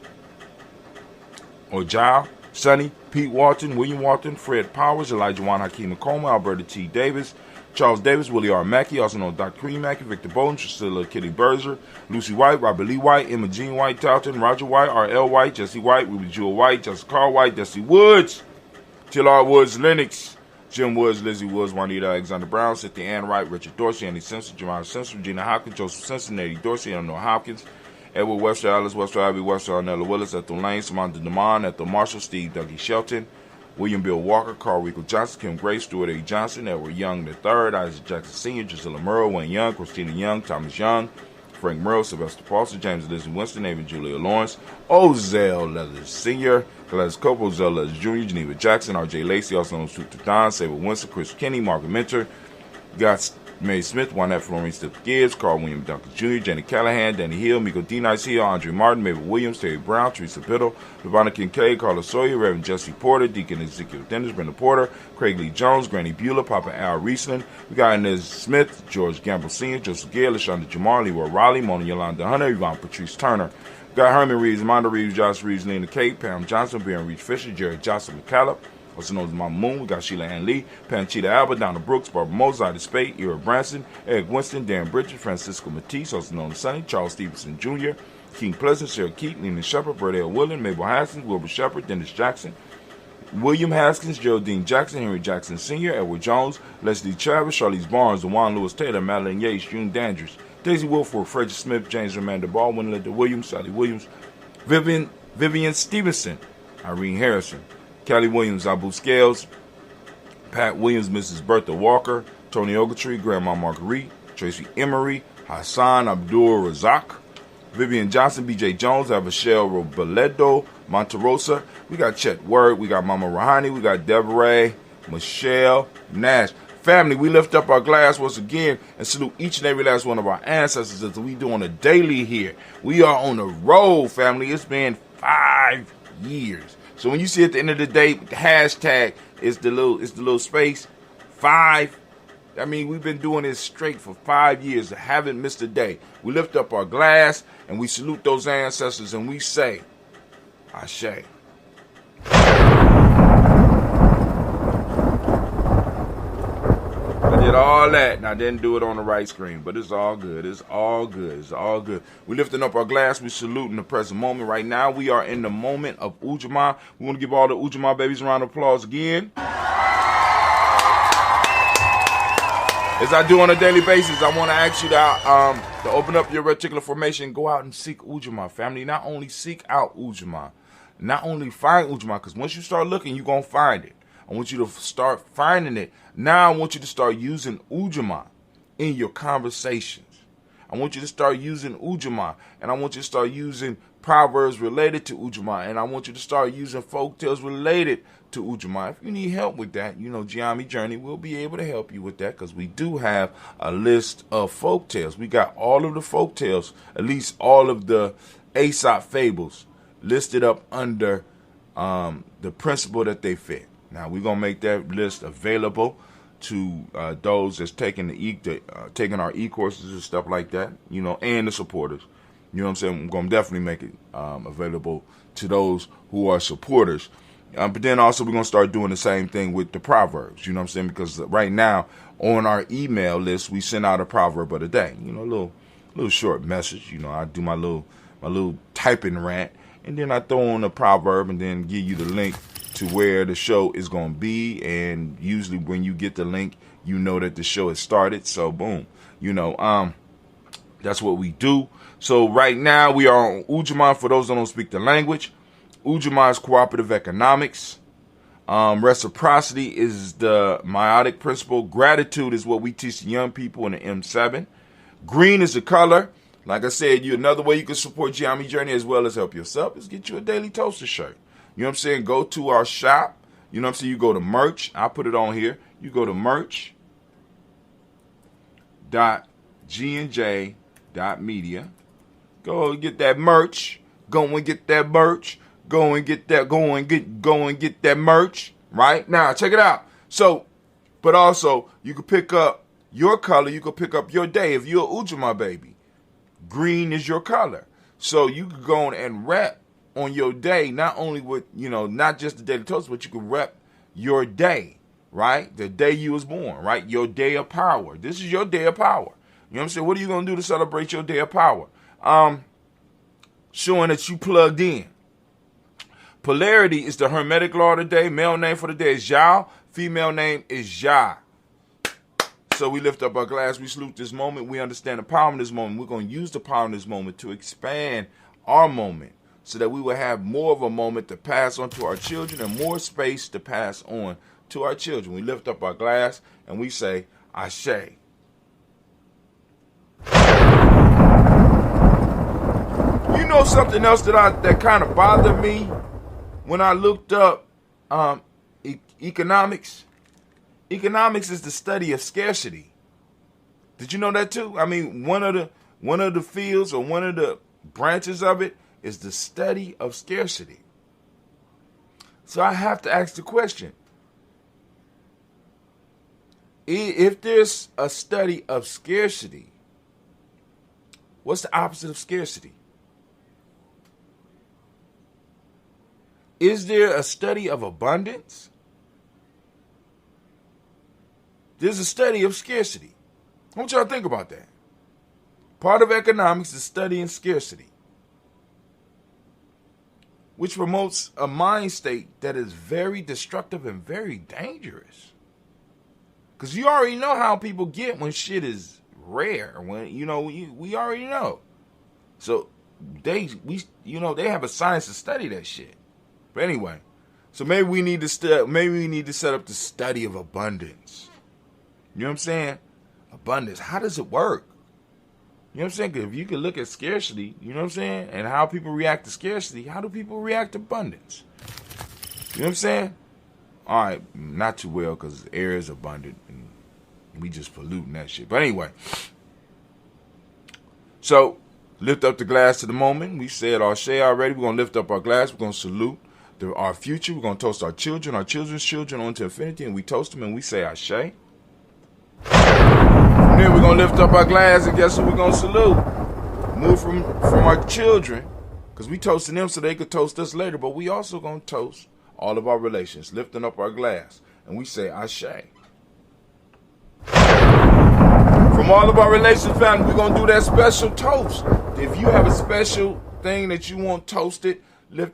Sonny, Pete Walton, William Walton, Fred Powers, Elijah Juan Hakeem Nakoma, Alberta T. Davis, Charles Davis, Willie R. Mackey, also known as Dr. Cream Mackey, Victor Bowden, Priscilla Kitty Berger, Lucy White, Robert Lee White, Emma Jean White, Talton, Roger White, R.L. White, Jesse White, Ruby Jewel White, Jessica Carl White, Desi Woods, Till R. Woods, Lennox, Jim Woods, Lizzie Woods, Juanita Alexander Brown, Cynthia Ann Wright, Richard Dorsey, Andy Simpson, Jeremiah Simpson, Regina Hopkins, Joseph Simpson, Eddie Dorsey, Eleanor Hopkins, Edward Webster, Alice Webster, Ivy Webster, Arnella Willis, Ethel Lane, Samantha DeMond, Ethel Marshall, Steve Dougie Shelton, William Bill Walker, Carl Rico Johnson, Kim Gray, Stuart A. Johnson, Edward Young III, Isaac Jackson Sr., Gisela Murrow, Wayne Young, Christina Young, Thomas Young, Frank Murrow, Sylvester Foster, James Lizzie Winston, Ava Julia Lawrence, Ozell Leathers Sr., Gladys Copo, Zella Jr., Geneva Jackson, R.J. Lacey, also known as Truth to Don, Saber Winston, Chris Kenny, Margaret Minter, got Mary Smith, Juanette Florine Steph Gibbs, Carl William Duncan Jr., Jenny Callahan, Danny Hill, Miko D. Nice Hill, Andre Martin, Mabel Williams, Terry Brown, Teresa Biddle, Lavonna Kincaid, Carla Sawyer, Reverend Jesse Porter, Deacon Ezekiel Dennis, Brenda Porter, Craig Lee Jones, Granny Beulah, Papa Al Riesling. We got Inez Smith, George Gamble Sr., Joseph Gale, LaShonda Jamar, Leroy Raleigh, Mona Yolanda Hunter, Yvonne Patrice Turner. We got Herman Reeves, Amanda Reeves, Josh Reeves, Lena Kate, Pam Johnson, Baron Reed Fisher, Jerry Johnson McCallum, also known as Mama Moon. We got Sheila Ann Lee, Panchita Alba, Donna Brooks, Barbara Mozart, Spade, Ira Branson, Eric Winston, Darren Bridges, Francisco Matisse, also known as Sonny, Charles Stevenson Jr., King Pleasant, Cheryl Keaton, Nina Shepard, Bert L. William, Mabel Haskins, Wilbur Shepard, Dennis Jackson, William Haskins, Geraldine Jackson, Henry Jackson Sr., Edward Jones, Leslie Travis, Charlize Barnes, Juan Lewis Taylor, Madeline Yates, June Dandridge, Daisy Wilford, Frederick Smith, James Amanda Baldwin, Linda Williams, Sally Williams, Vivian Stevenson, Irene Harrison, Kelly Williams, Abu Scales, Pat Williams, Mrs. Bertha Walker, Tony Ogletree, Grandma Marguerite, Tracy Emery, Hassan Abdul Razak, Vivian Johnson, BJ Jones, Avishel Robledo, Monterosa. We got Chet Word, we got Mama Rahani, we got Deborah, Michelle, Nash. Family, we lift up our glass once again and salute each and every last one of our ancestors as we do on a daily here. We are on the road, family. It's been 5 years. So when you see at the end of the day, the hashtag is the little space 5. I mean, we've been doing this straight for 5 years. Haven't missed a day. We lift up our glass and we salute those ancestors and we say, Ashe. I did all that and I didn't do it on the right screen, but it's all good. It's all good. It's all good. We're lifting up our glass. We salute in the present moment. Right now, we are in the moment of Ujamaa. We want to give all the Ujamaa babies a round of applause again. As I do on a daily basis, I want to ask you to open up your reticular formation, go out and seek Ujamaa, family. Not only seek out Ujamaa, not only find Ujamaa, because once you start looking, you're going to find it. I want you to start finding it. Now I want you to start using Ujamaa in your conversations. I want you to start using Ujamaa, and I want you to start using proverbs related to Ujamaa, and I want you to start using folk tales related to Ujamaa. If you need help with that, you know, Giami Journey will be able to help you with that because we do have a list of folk tales. We got all of the folk tales, at least all of the Aesop fables listed up under the principle that they fit. Now, we're going to make that list available to those that's taking taking our e-courses and stuff like that, you know, and the supporters. You know what I'm saying? I'm going to definitely make it available to those who are supporters. But then also we're going to start doing the same thing with the proverbs, you know what I'm saying? Because right now on our email list, we send out a proverb of the day, you know, a little short message. You know, I do my little typing rant, and then I throw on a proverb and then give you the link to where the show is going to be. And usually when you get the link, you know that the show has started. So boom, you know, that's what we do. So right now we are on Ujamaa. For those that don't speak the language, Ujamaa is cooperative economics. Reciprocity is the meiotic principle. Gratitude is what we teach young people in the M7. Green is the color. Like I said, another way you can support Giami Journey as well as help yourself is get you a Daily Toaster shirt. You know what I'm saying? Go to our shop. You know what I'm saying? You go to merch. I'll put it on here. You go to merch.gnj.media. Go and get that merch. Go and get that merch. Go and get that merch. Right? Now, check it out. So, but also, you can pick up your color. You can pick up your day. If you're an Ujamaa baby, green is your color. So you can go on and rep on your day, not only with, you know, not just the Daily Toast, but you can rep your day, right? The day you was born, right? Your day of power. This is your day of power. You know what I'm saying? What are you going to do to celebrate your day of power? Showing that you plugged in. Polarity is the Hermetic law of the day. Male name for the day is Yao. Female name is Ya. So we lift up our glass. We salute this moment. We understand the power in this moment. We're going to use the power in this moment to expand our moment so that we will have more of a moment to pass on to our children and more space to pass on to our children. We lift up our glass and we say, Ashe. You know something else that kind of bothered me when I looked up economics, economics is the study of scarcity. Did you know that too? I mean, one of the fields or one of the branches of it is the study of scarcity. So I have to ask the question, if there's a study of scarcity, what's the opposite of scarcity? Is there a study of abundance? There's a study of scarcity. I want y'all to think about that. Part of economics is studying scarcity, which promotes a mind state that is very destructive and very dangerous. Because you already know how people get when shit is rare. When we already know. So they have a science to study that shit. But anyway, so maybe we need to set up the study of abundance. You know what I'm saying? Abundance. How does it work? You know what I'm saying? 'Cause if you can look at scarcity, you know what I'm saying, and how people react to scarcity, how do people react to abundance? You know what I'm saying? All right, not too well because air is abundant and we just polluting that shit. But anyway, so lift up the glass to the moment. We said our shea already. We're going to lift up our glass. We're going to salute our future. We're going to toast our children, our children's children on to infinity, and we toast them and we say our shea. And then we're going to lift up our glass, and guess who we're going to salute? Move from our children, because we toasting them so they could toast us later, but we also going to toast all of our relations, lifting up our glass, and we say Ashe. From all of our relations, family, we're going to do that special toast. If you have a special thing that you want toasted,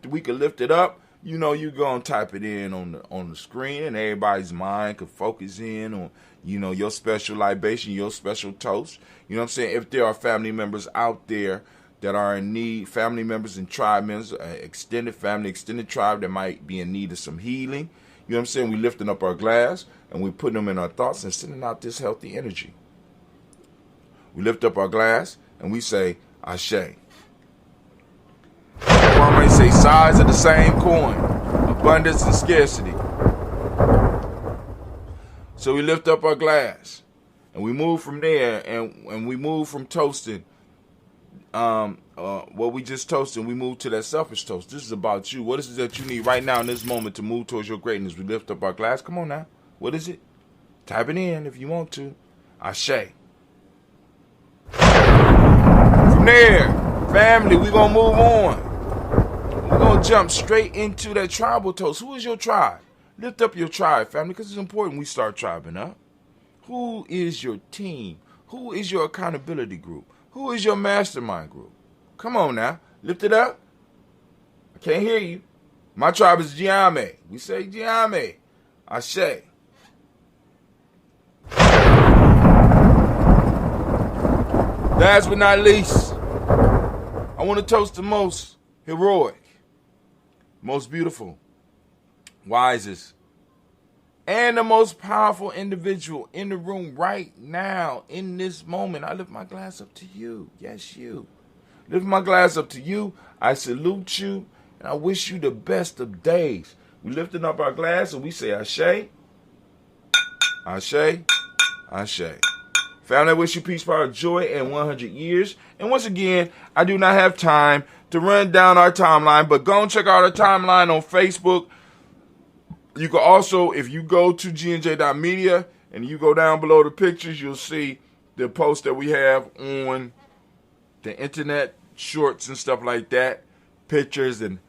we can lift it up. You know, you're going to type it in on the screen, and everybody's mind could focus in on, your special libation, your special toast. You know what I'm saying? If there are family members out there that are in need, family members and tribe members, extended family, extended tribe that might be in need of some healing, you know what I'm saying? We lifting up our glass, and we putting them in our thoughts and sending out this healthy energy. We lift up our glass, and we say, Ashe. One may say sides of the same coin, abundance and scarcity. So we lift up our glass, and we move from there, and we move from toasting what we just toasted. We move to that selfish toast. This is about you. What is it that you need right now in this moment to move towards your greatness? We lift up our glass. Come on now. What is it? Type it in if you want to. Ashe. From there, family, we're going to move on. We're going to jump straight into that tribal toast. Who is your tribe? Lift up your tribe, family, because it's important we start tribing up. Who is your team? Who is your accountability group? Who is your mastermind group? Come on now. Lift it up. I can't hear you. My tribe is Ujamaa. We say Ujamaa. Ashe. Last but not least, I want to toast the most heroic, most beautiful, wisest, and the most powerful individual in the room right now, in this moment. I lift my glass up to you. Yes, you. Lift my glass up to you. I salute you, and I wish you the best of days. We lifting up our glass, and we say Ashe, Ashe, Ashe. Family, I wish you peace, power, joy, and 100 years. And once again, I do not have time to run down our timeline, but go and check out our timeline on Facebook. You can also, if you go to gnj.media and you go down below the pictures, you'll see the posts that we have on the internet, shorts and stuff like that, pictures, and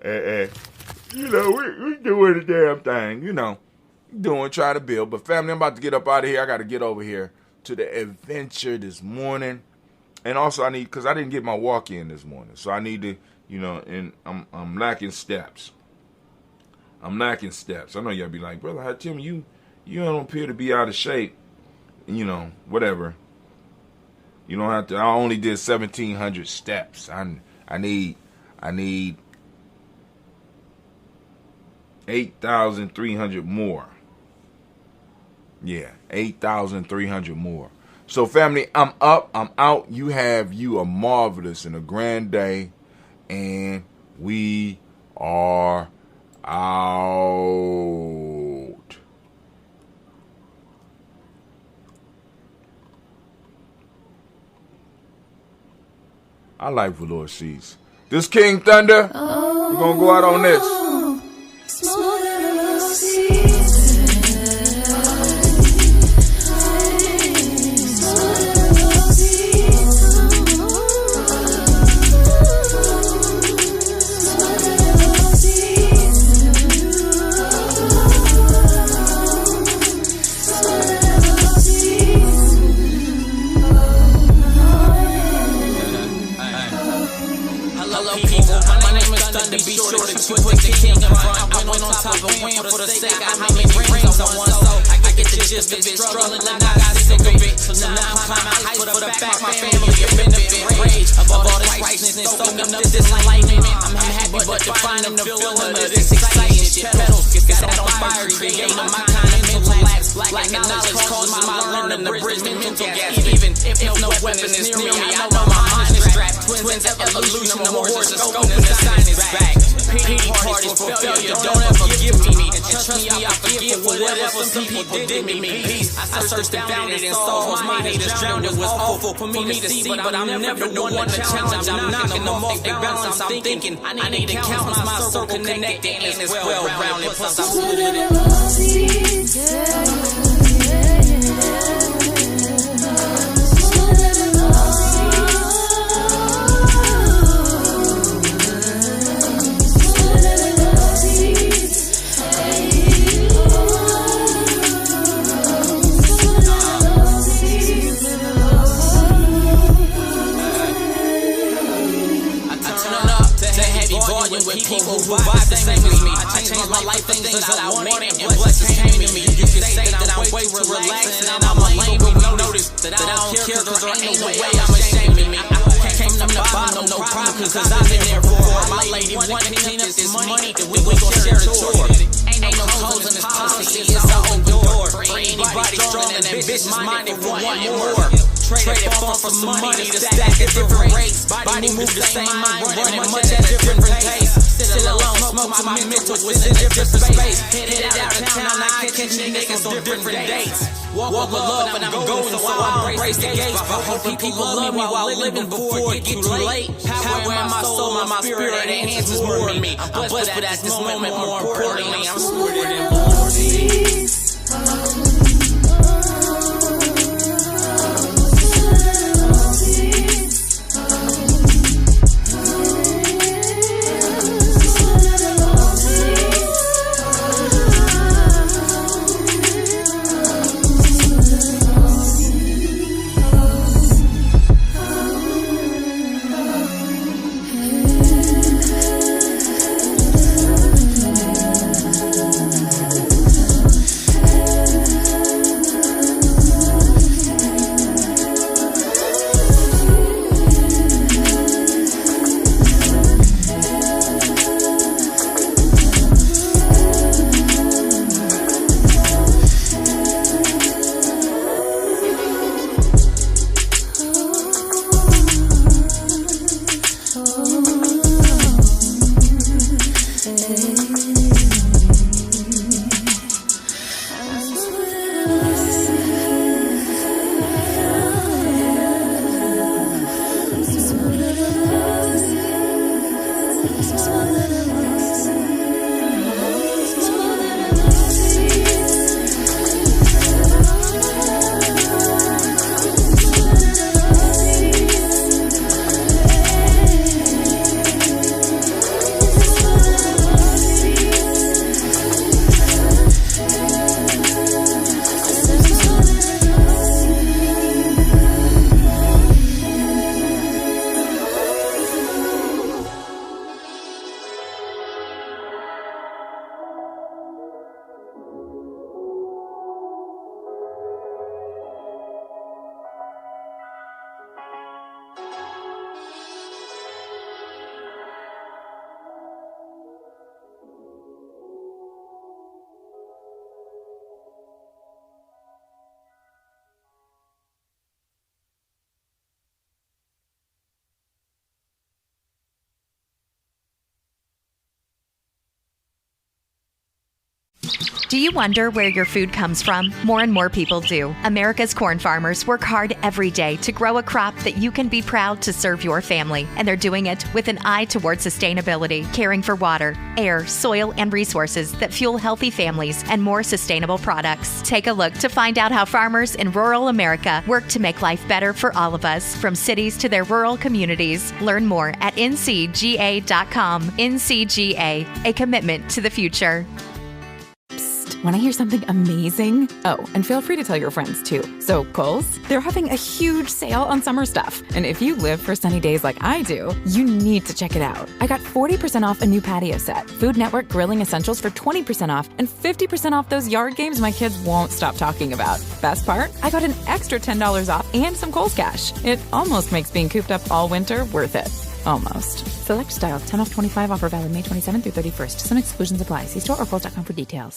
we're doing the damn thing, try to build. But family, I'm about to get up out of here. I got to get over here to the adventure this morning. And also because I didn't get my walk in this morning. So I need to, and I'm lacking steps. I know y'all be like, brother, Tim, you don't appear to be out of shape. Whatever. You don't have to. I only did 1,700 steps. I need 8,300 more. Yeah, 8,300 more. So family, I'm up, I'm out. You have a marvelous and a grand day, and we are Out. I like velour seats. This King Thunder, we're gonna go out on this. Be sure that you put the king in front. I went on top and win for the sake of how many rings I won. So I get the gist of it, struggling and I got sick of it. So now I'm climbing heights for the back, my family a benefit. Rage above all this righteousness, soaking up this enlightenment. I'm happy but defining the feeling of this exciting shit. Pedals get set on fire, creating my kind of mental lapse. Like knowledge causes my learning to bridge mental gaps. Even if no weapon is near me, I know my mind is strapped. Twins of evolution, no horse, the scope and the sign is back. Pity parties for failure, don't ever give me. And trust me, I forgive for whatever some people did me. Peace, I searched and found it in souls. My haters drowned, it was awful for me to see, but I'm never the one to challenge. I'm knocking them off their balance. I'm thinking I need to count my circle connected and it's well-rounded. Plus I'm good at with people who vibe the same as me. I changed my life, things that I wanted, and blessings came to me. You can say that I'm way too relaxed, and I'm a lame, but we notice that I don't care, cause there ain't no way I'm ashamed of me. I came from the bottom, no problem, cause I've been there before. My lady wanted to clean up this money, that we gon' share the tour. Ain't no hoes in this policy, it's an open door. For anybody strong and ambitious minded for wanting more. Traded fun for some money to stack at different rates. Body move the same, mind running much at a different pace. Sit alone, smoke my mental was in a different space. Headed out of town, I catch niggas on different dates. Walk with love and I'm going, so I embrace the gates. I hope people love me while living before it get too late. Power in my soul, my spirit enhances more of me. I'm blessed for that this moment, more importantly, I'm smarter than bullshit. Do you wonder where your food comes from? More and more people do. America's corn farmers work hard every day to grow a crop that you can be proud to serve your family. And they're doing it with an eye toward sustainability, caring for water, air, soil, and resources that fuel healthy families and more sustainable products. Take a look to find out how farmers in rural America work to make life better for all of us, from cities to their rural communities. Learn more at ncga.com. NCGA, a commitment to the future. Want to hear something amazing? Oh, and feel free to tell your friends too. So, Kohl's, they're having a huge sale on summer stuff. And if you live for sunny days like I do, you need to check it out. I got 40% off a new patio set, Food Network grilling essentials for 20% off, and 50% off those yard games my kids won't stop talking about. Best part? I got an extra $10 off and some Kohl's cash. It almost makes being cooped up all winter worth it. Almost. Select styles, 10 off 25, offer valid May 27th through 31st. Some exclusions apply. See store or Kohl's.com for details.